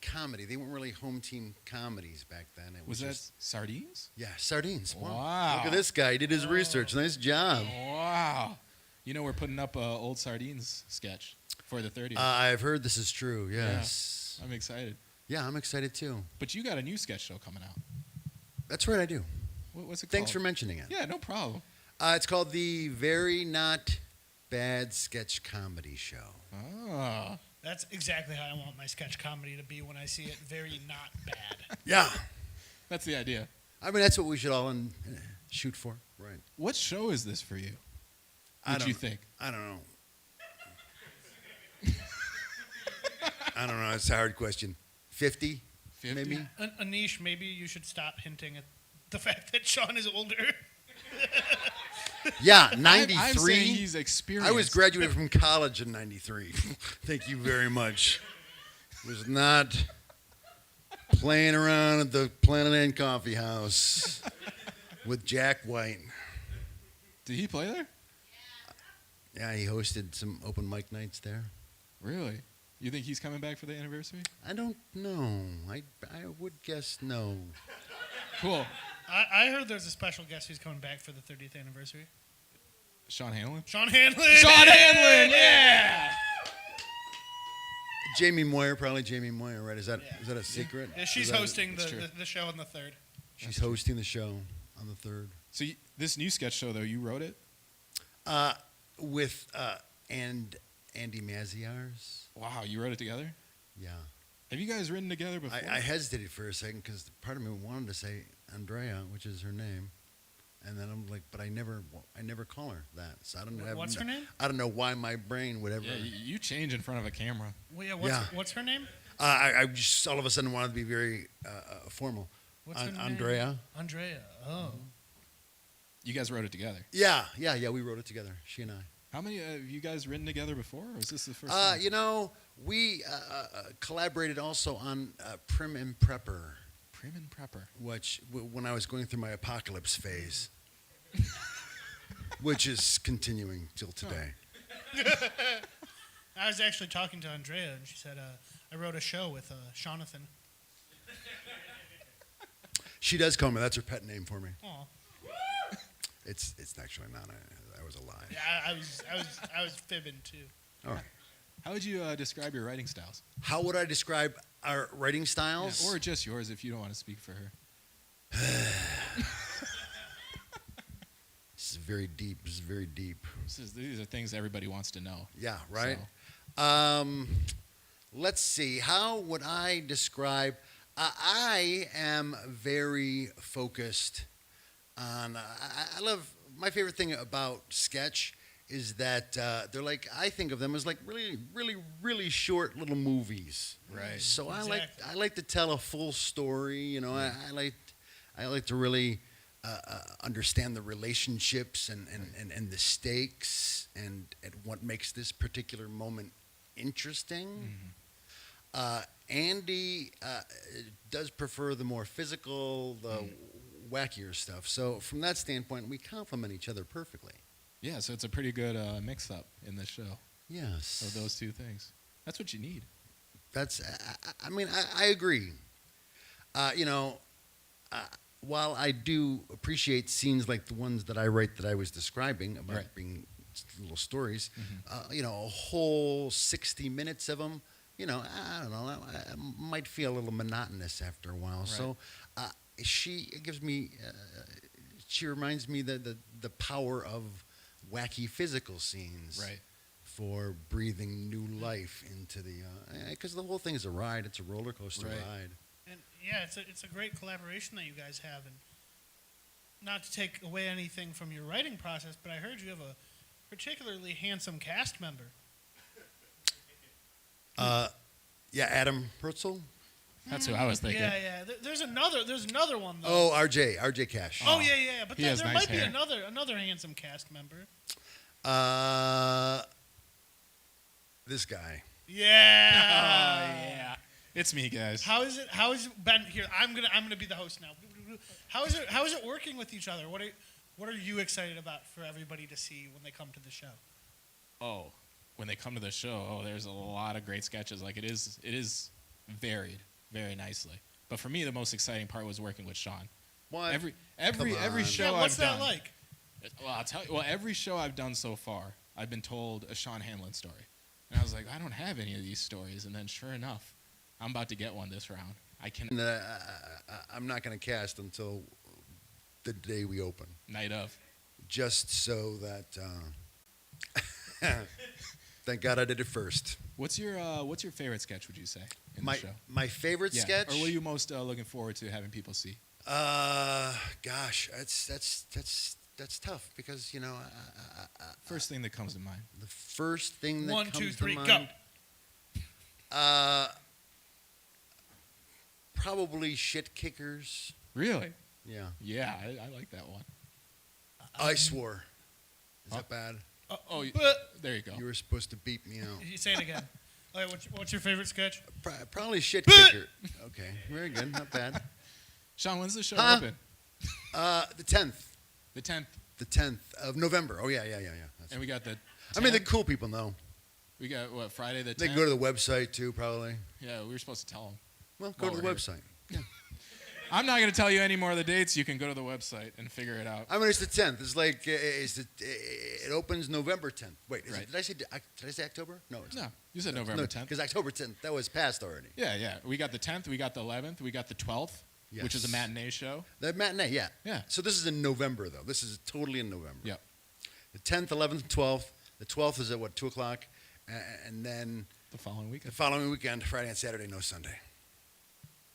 comedy. They weren't really home team comedies back then. It Was that just, Sardines? yeah, Sardines. Wow. Look at this guy. He did his research. Nice job. Wow. You know, we're putting up an old Sardines sketch for the 30th. I've heard this is true. Yes. I'm excited. Yeah, I'm excited too. But you got a new sketch show coming out. That's right, I do. What's it Thanks for called? mentioning it. Yeah, no problem. It's called the Very Not Bad Sketch Comedy Show. Oh. That's exactly how I want my sketch comedy to be when I see it. Very not bad. Yeah. That's the idea. I mean, that's what we should all shoot for. Right. What show is this for you? I What don't you know. think? I don't know. I don't know. It's a hard question. 50? 50? Maybe? Anish, maybe you should stop hinting at the fact that Sean is older. Yeah, I'm 93. saying he's experienced. I was graduated from college in 93. Thank you very much. Was not playing around at the Planet Ant Coffee House with Jack White. Did he play there? Yeah, he hosted some open mic nights there. Really? You think he's coming back for the anniversary? I don't know. I would guess no. Cool. I heard there's a special guest who's coming back for the 30th anniversary. Sean Hanlon? Sean Hanlon. Sean Hanlon, yeah! Jamie Moyer, probably Jamie Moyer, right? Is that a secret? Yeah, she's Is that- hosting That's true. the show on the 3rd. She's hosting the show on the 3rd. So this new sketch show, though, you wrote it? With Andy Maziarz. Wow, you wrote it together? Yeah. Have you guys written together before? I hesitated for a second because part of me wanted to say Andrea, which is her name. And then I'm like, but I never call her that. So I don't know. What's her name? I don't know why my brain would ever. Yeah, you change in front of a camera. Well, yeah, Yeah. what's her name? I just all of a sudden wanted to be very formal. What's her name? Andrea. Andrea. Oh. You guys wrote it together. Yeah. We wrote it together. She and I. How many have you guys written together before, or is this the first time? You know, we collaborated also on Prim and Prepper, Prim and Prepper. which when I was going through my apocalypse phase, which is continuing till today. I was actually talking to Andrea, and she said, I wrote a show with Jonathan. She does call me. That's her pet name for me. Aw. It's actually not. That was a lie. Yeah, I was fibbing too. All right. How would you describe your writing styles? How would I describe our writing styles? Yeah, or just yours if you don't want to speak for her. This is very deep. These are things everybody wants to know. Yeah, right. So, Let's see. How would I describe? I am very focused on. I love my favorite thing about sketch is that they're like I think of them as like really short little movies. Right. So Exactly. I like to tell a full story. You know, I like to really understand the relationships and the stakes and what makes this particular moment interesting. Andy does prefer the more physical, the wackier stuff. So from that standpoint, we complement each other perfectly. yeah, so it's a pretty good mix-up in this show Yes. of those two things. That's what you need. That's. I mean, I agree. You know, while I do appreciate scenes like the ones that I write that I was describing about Right. being little stories, you know, a whole 60 minutes of them. You know, I don't know. I might feel a little monotonous after a while. So, she gives me. She reminds me the power of wacky physical scenes. Right. For breathing new life into the, because the whole thing is a ride. It's a roller coaster Right. ride. And yeah, it's a great collaboration that you guys have, and not to take away anything from your writing process, but I heard you have a particularly handsome cast member. Yeah, Adam Herzl. That's who I was thinking. Yeah. There's another one though. Oh, RJ Cash. Oh yeah. But He there has nice might be hair. another handsome cast member. This guy. Yeah. Yeah. It's me, guys. How is it Ben here? I'm gonna be the host now. How is it working with each other? What are you excited about for everybody to see when they come to the show? Oh, when they come to the show, there's a lot of great sketches. Like it is varied very nicely. But for me, the most exciting part was working with Sean. What? Every Come on. show Yeah, what's I've that done. like? Well, I'll tell you. Well, every show I've done so far, I've been told a Sean Hanlon story, and I was like, I don't have any of these stories. And then, sure enough, I'm about to get one this round. I can I'm not going to cast until the day we open, night of. just so that. Thank God I did it first. What's your favorite sketch? Would you say in My the show? my favorite sketch. Or what are you most looking forward to having people see? Gosh, that's tough because you know First thing that comes to mind. the first thing that 1, comes 2, 3, to go. mind. Probably shit kickers. Really? Yeah. Yeah, I like that one. I swore. Is that bad? Oh, But there you go. You were supposed to beat me out. you say it again. All right, what's your favorite sketch? Probably shit kicker. Okay, very good. Not bad. Sean, when's the show Huh? open? The 10th. The 10th. The 10th of November. Oh, yeah. That's And we got the I mean, the 10th. cool people know. We got, what, Friday the 10th? They can go to the website, too, probably. Yeah, we were supposed to tell them. Well, go While to the we're website. I'm not going to tell you any more of the dates. You can go to the website and figure it out. I mean, it's the 10th. It's like, it opens November 10th. Wait, Right. did I say October? No. No, you said November 10th. Because October 10th, that was passed already. Yeah. We got the 10th, we got the 11th, we got the 12th, which is a Yes. matinee show. The matinee, yeah. Yeah. So this is in November, though. This is totally in November. Yep. The 10th, 11th, 12th. The 12th is at, 2 o'clock? And then The following the weekend. following weekend, Friday and Saturday, no Sunday.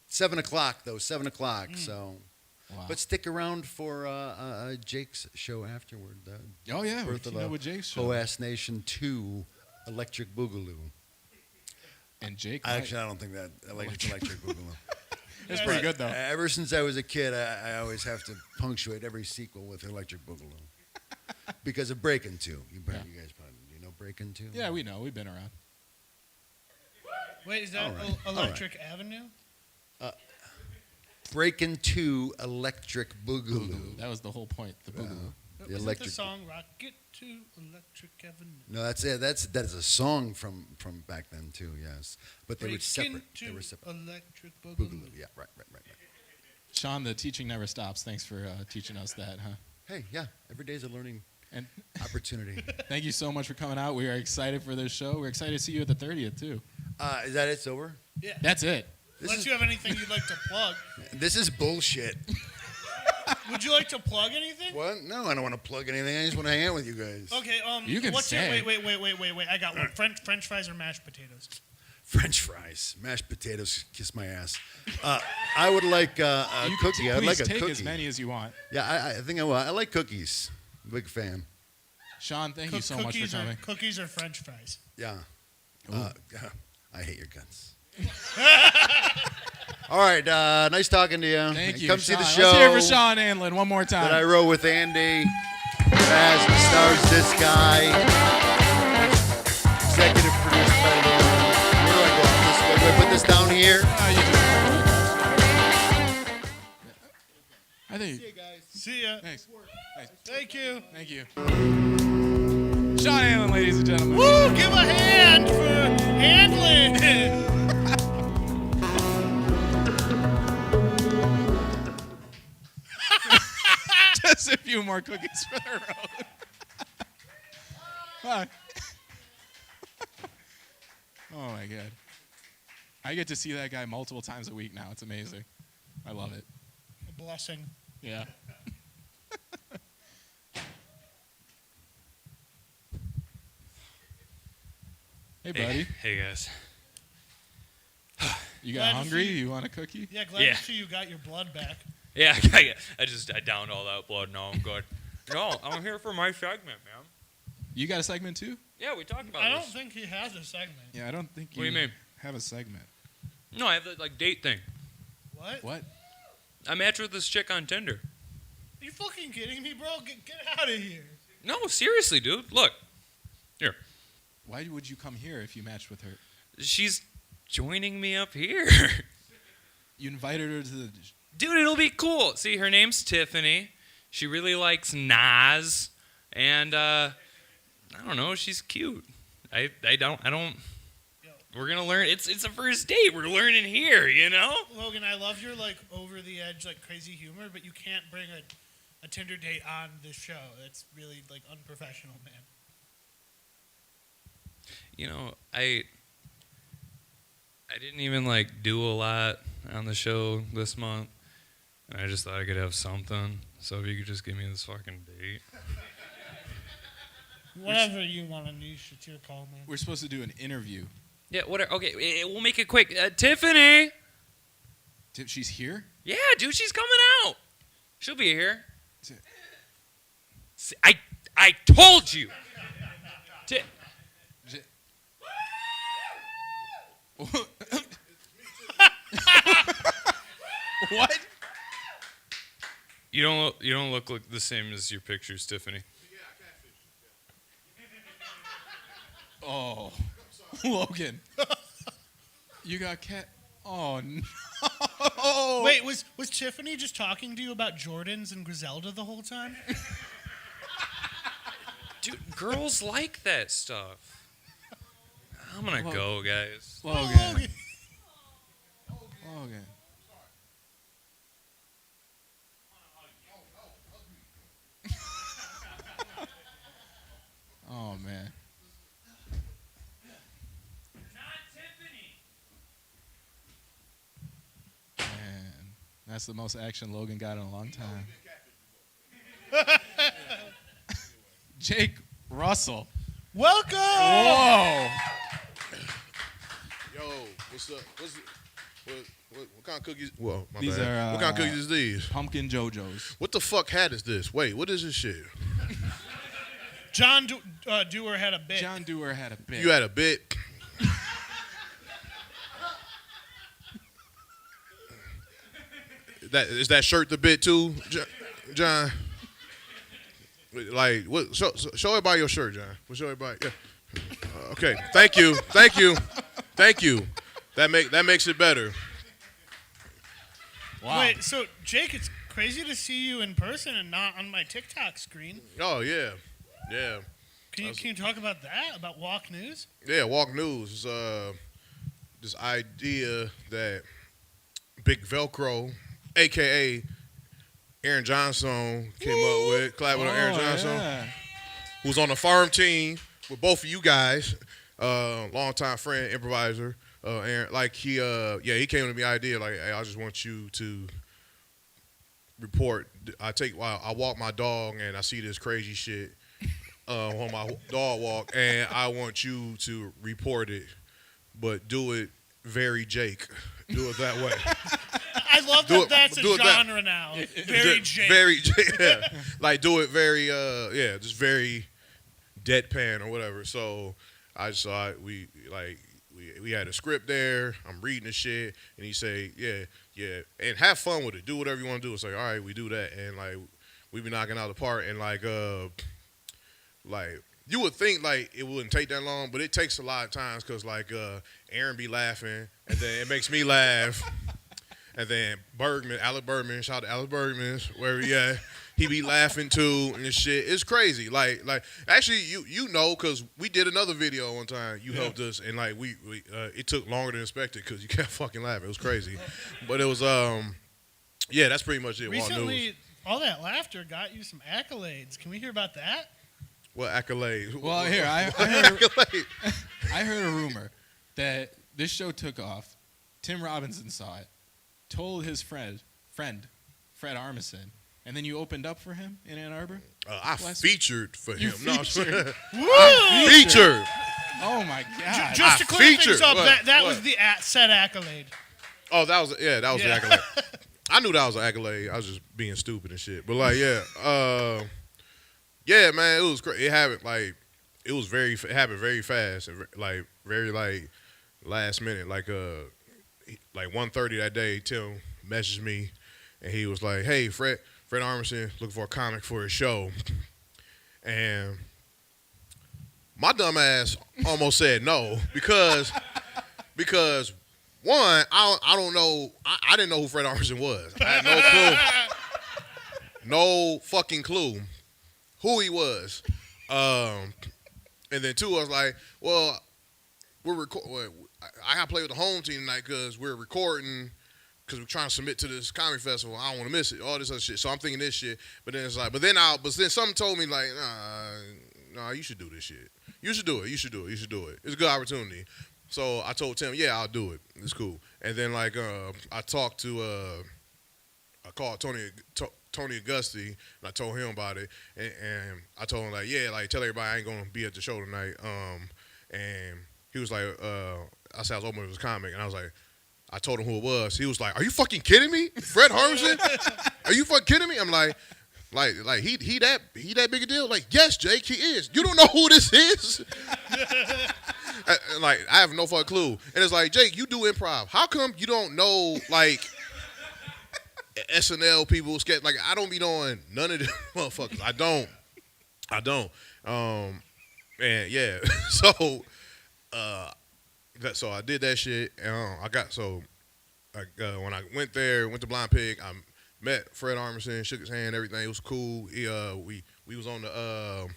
7 o'clock, though, 7 o'clock. So Wow. But stick around for Jake's show afterward. Oh yeah, we're Birth of teaming a up with Jake's show. Ho-Ass Nation 2, Electric Boogaloo. And Jake. Actually, I don't think that Electric Boogaloo. That's pretty good though. Ever since I was a kid, I always have to punctuate every sequel with Electric Boogaloo. Because of Breakin' 2. You guys probably Breakin' 2? Yeah, we know. We've been around. Wait, is that All right. Electric Avenue? Breakin' 2, Electric Boogaloo. Boogaloo. That was the whole point. The Boogaloo. The Was it electric. the song Rocket to Electric Avenue? No, that's it. That is a song from back then too. Yes, but they were Break separate. They into were separate. Electric Boogaloo. Boogaloo. Yeah, right. Sean, the teaching never stops. Thanks for teaching us that, huh? Hey, yeah. Every day's a learning And opportunity. thank you so much for coming out. We are excited for this show. We're excited to see you at the 30th too. Is that it? It's over. Yeah. That's it. Unless you have anything you'd like to plug. This is bullshit. Would you like to plug anything? What? No, I don't want to plug anything. I just want to hang out with you guys. Okay, You can what's say. Wait. I got one. French fries or mashed potatoes? French fries, mashed potatoes, kiss my ass. I would like a You cookie. Can I'd like please a take cookie. as many as you want. Yeah, I think I will. I like cookies. Big fan. Sean, thank you so much for coming. Cookies or French fries? Yeah. I hate your guts. All right, nice talking to you. Thank you. Come Sean. see the show Let's hear it for Sean Anlin one more time. that I wrote with Andy. As stars this guy. Executive produced by Lou. Where do I go? This way. Do I put this down here? I think. See you guys. See ya. Thanks. Thank you. Thank you. Sean Anlin, ladies and gentlemen. Woo! Give a hand for handling. Just a few more cookies for the road. Hi. Oh my God. I get to see that guy multiple times a week now. It's amazing. I love it. A blessing. Yeah. Hey, buddy. Hey guys. You Glad got to hungry? see you. You want a cookie? Yeah, glad Yeah. to see you got your blood back. Yeah, I downed all that blood. No, I'm good. No, I'm here for my segment, man. You got a segment too? Yeah, we talked about I this. don't think he has a segment. Yeah, I don't think What do you mean? have a segment. No, I have the date thing. What? What? I matched with this chick on Tinder. Are you fucking kidding me, bro? Get out of here. No, seriously, dude. Look, here. Why would you come here if you matched with her? She's joining me up here. You invited her to the. Dude, it'll be cool. See, her name's Tiffany. She really likes Nas, and I don't know. She's cute. I don't. We're gonna learn. It's a first date. We're learning here, you know. Logan, I love your like over the edge like crazy humor, but you can't bring a Tinder date on this show. It's really like unprofessional, man. You know, I didn't even like do a lot on the show this month, and I just thought I could have something. So if you could just give me this fucking date. Whatever you want, Anish, it's your call, man. We're supposed to do an interview. Yeah, whatever. Okay, we'll make it quick. Tiffany. She's here? Yeah, dude, she's coming out. She'll be here. Ti- See, I told you. Ti- J- What? You don't look like the same as your pictures, Tiffany. Oh, Logan. You got cat. Oh no. Wait, was Tiffany just talking to you about Jordans and Griselda the whole time? Dude, girls like that stuff. I'm gonna go, guys. Logan. Logan. Oh man. Man, that's the most action Logan got in a long time. Jake Russell. Welcome. Whoa. Yo, what's up? What kind of cookies? Well, my These bad. are, What kind of cookies is these? Pumpkin JoJo's. What the fuck hat is this? Wait, what is this shit? John Dewar had a bit. John Dewar had a bit. You had a bit. Is that shirt the bit too, John? Like, what? Show everybody your shirt, John. We'll show everybody. Yeah. Okay. Thank you. That makes it better. Wow. Wait, so Jake, it's crazy to see you in person and not on my TikTok screen. Oh yeah. Can you talk about that? About Walk News? Yeah, Walk News is this idea that Big Velcro, aka Aaron Johnson, came up with. Clap with Aaron Johnson, Yeah. who's on the farm team with both of you guys. Longtime friend, improviser. Aaron, like he came to me idea like, hey, I just want you to report. I walk my dog and I see this crazy shit on my dog walk, and I want you to report it, but do it very Jake. Do it that way. I love Do that it- that's a do it that- genre now. Very Jake. Very Jake. Yeah. Like do it very just very deadpan or whatever. So I just saw it. We had a script there. I'm reading the shit, and he say, yeah, and have fun with it. Do whatever you want to do. It's like, all right, we do that, and like we be knocking out the part, and like you would think like it wouldn't take that long, but it takes a lot of times because like Aaron be laughing, and then it makes me laugh, and then Alec Bergman, shout out to Alec Bergman, wherever he at. He be laughing too and this shit. It's crazy. Like actually you know because we did another video one time. You helped us and like we it took longer than expected because you kept fucking laughing. It was crazy, but it was yeah, that's pretty much it. Walk News. Recently, all that laughter got you some accolades. Can we hear about that? What accolade? Well, here I What heard, accolade? I heard a rumor that this show took off. Tim Robinson saw it, told his friend Fred Armisen, and then you opened up for him in Ann Arbor. I featured for him. featured. I featured. Oh my God! Just to I clear featured. things up, What? that What? was the said accolade. Oh, that was the accolade. I knew that was an accolade. I was just being stupid and shit. But like, yeah, man, it was crazy. It happened it happened very fast and like very like last minute. Like 1:30 that day, Tim messaged me and he was like, "Hey, Fred Armisen looking for a comic for his show," and my dumb ass almost said no because one, I don't know. I didn't know who Fred Armisen was. I had no clue. No fucking clue who he was. And then two, I was like, well, I got to play with the home team tonight because we're recording because we're trying to submit to this comedy festival. I don't want to miss it. All this other shit. So I'm thinking this shit. But then it's like, but then something told me like, nah, you should do this shit. You should do it. It's a good opportunity. So I told Tim, yeah, I'll do it. It's cool. And then like I called Tony Augusti and I told him about it. And I told him like, yeah, like tell everybody I ain't gonna be at the show tonight. And he was like, I said I was opening his comic, and I was like, I told him who it was. He was like, are you fucking kidding me? Fred Armisen? Are you fucking kidding me? I'm like he that big a deal? Like, yes, Jake, he is. You don't know who this is? Like, I have no fucking clue. And it's like, Jake, you do improv. How come you don't know, like, SNL people sketch? Like, I don't be knowing none of them motherfuckers. I don't. And, yeah. So I did that shit. And when I went to Blind Pig, I met Fred Armisen, shook his hand, everything. It was cool. We was on the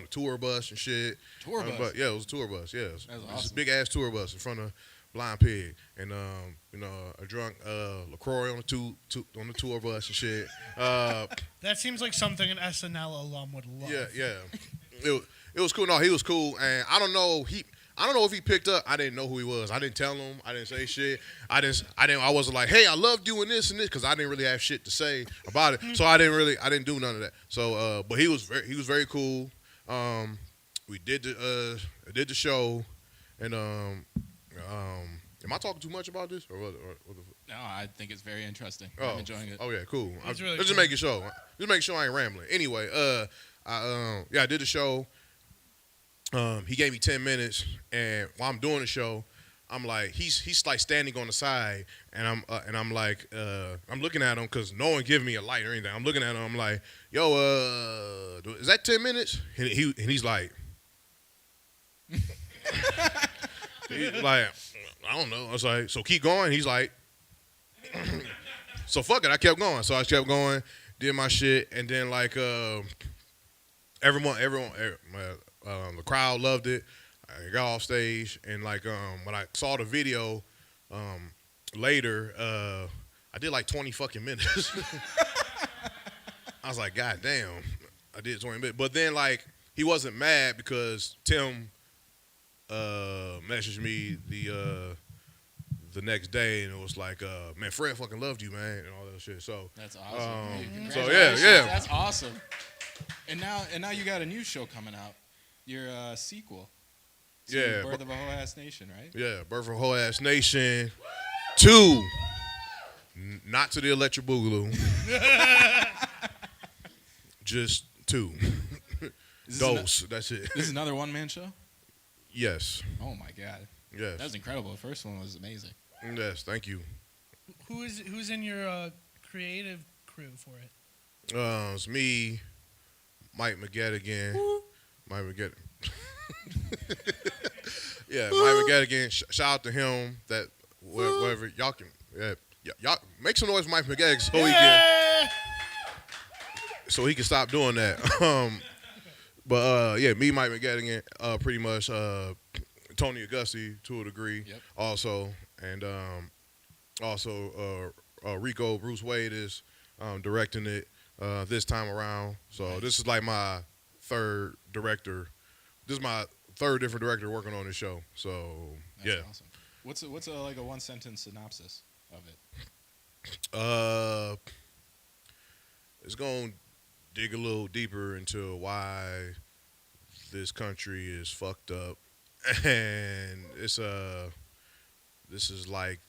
tour bus and shit. Tour bus? But yeah, it was a tour bus. Yeah, it was awesome. a big ass tour bus in front of Blind Pig, and a drunk LaCroix on the tour bus and shit. That seems like something an SNL alum would love. Yeah. It was cool. No, he was cool, and I don't know if he picked up. I didn't know who he was. I didn't tell him. I didn't say shit. I wasn't like, hey, I love doing this and this, because I didn't really have shit to say about it. So I didn't do none of that. So, but he was very cool. We did the show, and Am I talking too much about this? Or what the No, I think it's very interesting. Oh, I'm enjoying it. Oh yeah, cool. It's really Let's cool. just make it show. Just make sure I ain't rambling. Anyway, I did the show. He gave me 10 minutes, and while I'm doing the show, I'm like, he's like standing on the side, and I'm like, I'm looking at him because no one giving me a light or anything. I'm looking at him. I'm like, yo, is that 10 minutes? And he's like, he's like, I don't know. I was like, so keep going. He's like, so fuck it. I kept going. So I kept going, did my shit, and then like everyone, the crowd loved it. I got off stage, and like when I saw the video later, I did like 20 fucking minutes. I was like, God damn, I did 20 minutes. But then like he wasn't mad because Tim messaged me the next day, and it was like, man, Fred fucking loved you, man, and all that shit. So That's awesome. Hey, so congratulations. yeah. That's awesome. And now you got a new show coming out. Your sequel. Yeah. Birth of a Whole Ass Nation, right? Yeah, Birth of a Whole Ass Nation 2. Not to the Electric Boogaloo. Just 2. Is this Dose. That's it. This is another one-man show? Yes. Oh, my God. Yes. That was incredible. The first one was amazing. Yes. Thank you. Who's in your creative crew for it? It's me, Mike McGettigan. Mike McGettigan. Yeah, Mike McGettigan. Shout out to him. That whatever y'all can. Yeah, y'all make some noise for Mike McGettigan so he can stop doing that. But yeah, me, Mike McGettigan, pretty much. Tony Augusti to a degree. Yep. Also, and also Rico Bruce Wade is directing it this time around. So Nice. this is like my third director. This is my third different director working on this show. So That's yeah. awesome. What's like a one-sentence synopsis of it? It's gonna dig a little deeper into why this country is fucked up, and it's this is like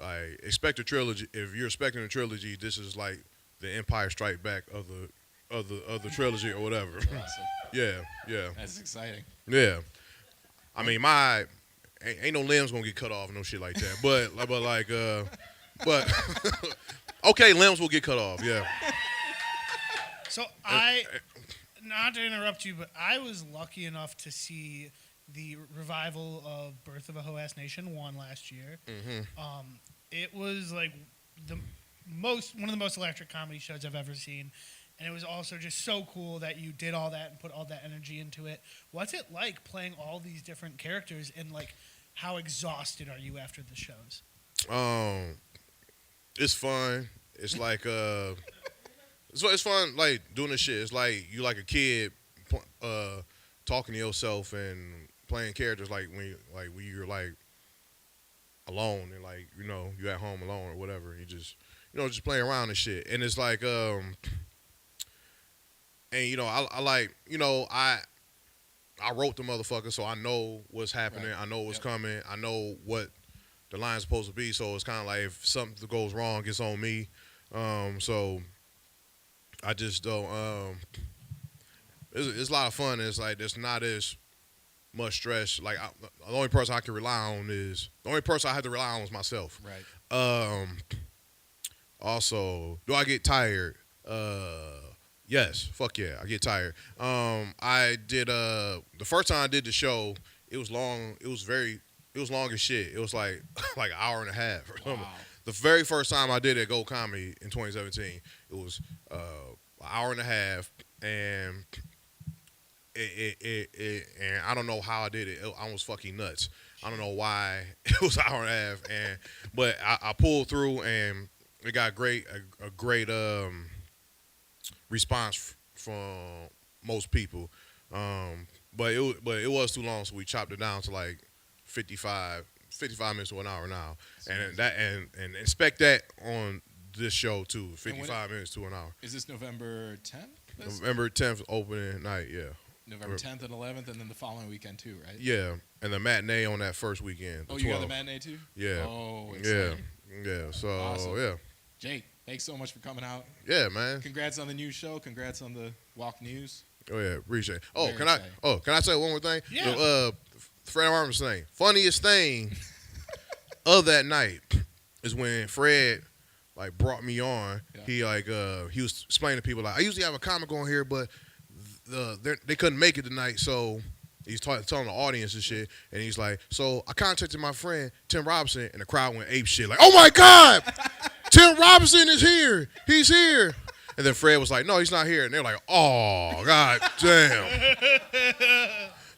I expect a trilogy. If you're expecting a trilogy, this is like the Empire Strike Back of the trilogy or whatever. Awesome. Yeah. That's exciting. Yeah. I mean, ain't no limbs gonna get cut off, no shit like that. But okay, limbs will get cut off. Yeah. So not to interrupt you, but I was lucky enough to see the revival of Birth of a Whole Ass Nation 1 last year. Mm-hmm. It was like one of the most electric comedy shows I've ever seen. And it was also just so cool that you did all that and put all that energy into it. What's it like playing all these different characters, and like how exhausted are you after the shows? It's fun. It's like it's fun like doing this shit. It's like you like a kid talking to yourself and playing characters like when you're like alone and like you're at home alone or whatever. You just just playing around and shit. And it's like and I like I wrote the motherfucker, so I know what's happening. Right. I know what's coming. I know what the line's supposed to be. So it's kind of like if something goes wrong, it's on me. So I just don't. It's a lot of fun. It's like there's not as much stress. Like the only person I can rely on is the only person I have to rely on is myself. Right. Also, do I get tired? Yes. Fuck yeah, I get tired. I did the first time I did the show, it was long. It was long as shit. It was like like an hour and a half or something. Wow. The very first time I did it at Gold Comedy in 2017, it was an hour and a half, and and I don't know how I did it. I was fucking nuts. I don't know why it was an hour and a half, but I pulled through, and it got a great response from most people. But it was too long, so we chopped it down to like 55 minutes to an hour now, and expect that on this show too. 55 minutes to an hour. Is this November 10th? November 10th opening night. Yeah. November 10th and 11th, and then the following weekend too, right? Yeah. and the matinee on that first weekend. Oh, you got the matinee too? Yeah. Oh, Yeah. exciting. Yeah. So Awesome. yeah. Jake, thanks so much for coming out. Yeah, man. Congrats on the new show. Congrats on the Walk News. Oh yeah, appreciate it. Oh, Very can exciting. can I say one more thing? Yeah. Fred Armstrong thing. Funniest thing of that night is when Fred like brought me on. Yeah. He was explaining to people like, I usually have a comic on here, but they couldn't make it tonight, so he's telling the audience and shit. And he's like, so I contacted my friend Tim Robinson, and the crowd went ape shit like, oh my God, Tim Robinson is here. He's here. And then Fred was like, no, he's not here. And they're like, oh, God damn.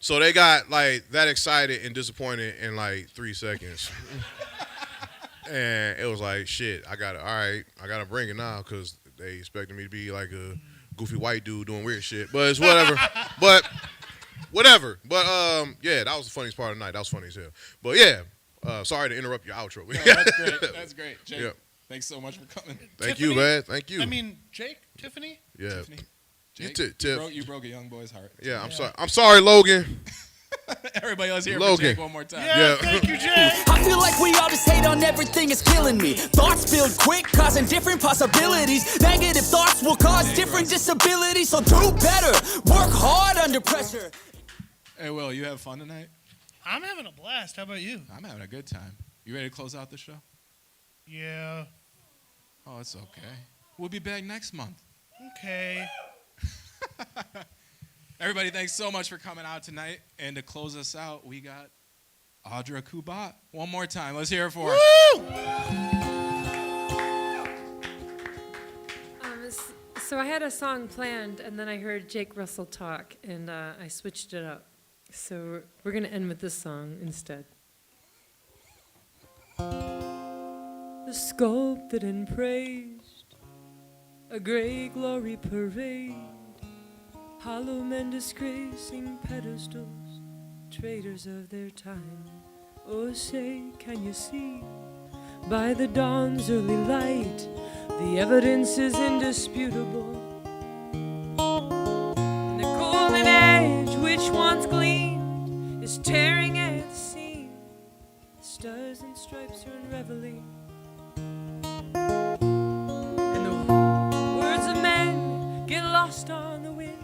So they got like that excited and disappointed in like 3 seconds. And it was like, shit, I gotta bring it now because they expected me to be like a goofy white dude doing weird shit. But it's whatever. Whatever. But yeah, that was the funniest part of the night. That was funny as hell. But yeah, sorry to interrupt your outro. No, that's great. That's great. Jake, Yeah. thanks so much for coming. Thank Tiffany? you, man. Thank you. I mean, Jake, Tiffany. yeah. Tiffany. You Jake, too, Tiff. you broke a young boy's heart. Yeah, I'm sorry. I'm sorry, Logan. Everybody else here for Logan. Jake one more time. Yeah, thank you, Jake. I feel like we all just hate on everything, it's killing me. Thoughts build quick, causing different possibilities. Negative thoughts will cause different disabilities. So do better, work hard under pressure. Hey, Will, you have fun tonight? I'm having a blast. How about you? I'm having a good time. You ready to close out the show? Yeah. Oh, it's okay. We'll be back next month. Okay. Everybody, thanks so much for coming out tonight. And to close us out, we got Audra Kubat. One more time. Let's hear it for her. So I had a song planned, and then I heard Jake Russell talk, and I switched it up. So we're going to end with this song instead. The sculpted and praised, a great glory parade, hollow men disgracing pedestals, traitors of their time. Oh, say, can you see, by the dawn's early light, the evidence is indisputable. And the golden edge which once gleamed is tearing at the seam. The stars and stripes are unraveling, and the words of men get lost on the wind,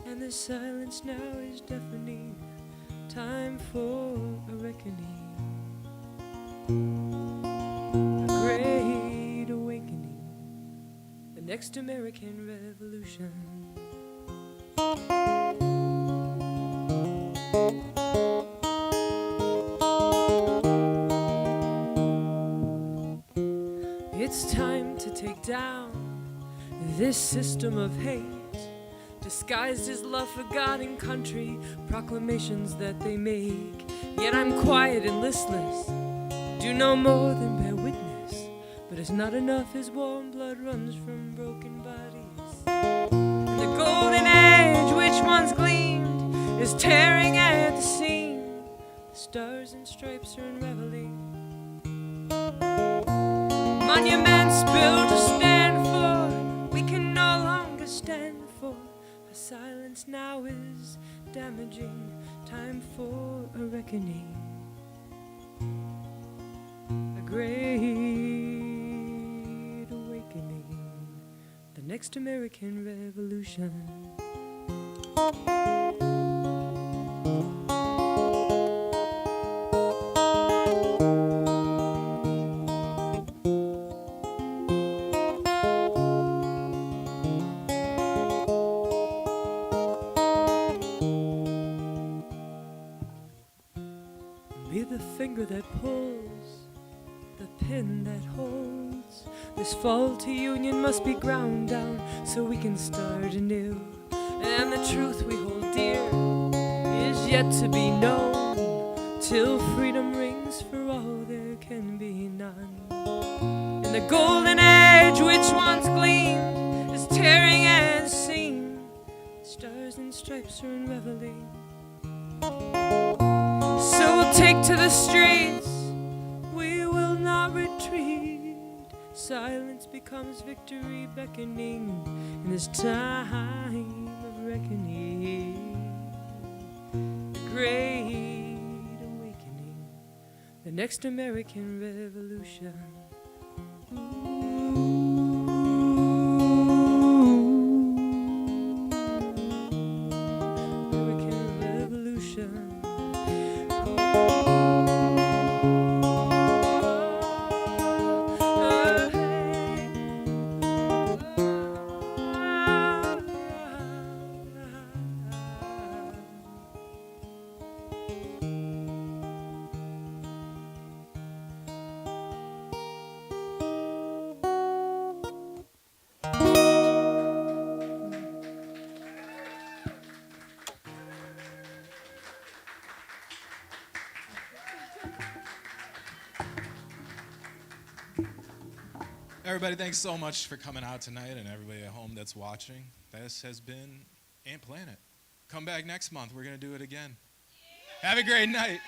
and the silence now is deafening. Time for a reckoning, a great awakening, the next American Revolution. It's time to take down this system of hate, disguised as love for God and country, proclamations that they make. Yet I'm quiet and listless, do no more than bear witness, but it's not enough as warm blood runs from broken bodies. And the golden edge which once gleamed is tearing at the seam. The stars and stripes are unraveling, monuments built to stand for, we can no longer stand for. Our silence now is damaging. Time for a reckoning, a great awakening, the next American Revolution. Be the finger that pulls, the pin that holds. This faulty union must be ground down so we can start anew. And the truth we hold dear is yet to be known, till freedom rings for all there can be none. And the golden edge which once gleamed is tearing at the seam. Stars and stripes are unraveling, so we'll take to the streets, we will not retreat. Silence becomes victory beckoning in this time of reckoning. The great next American Revolution. American Revolution. Everybody, thanks so much for coming out tonight, and everybody at home that's watching. This has been Ant Planet. Come back next month. We're going to do it again. Have a great night.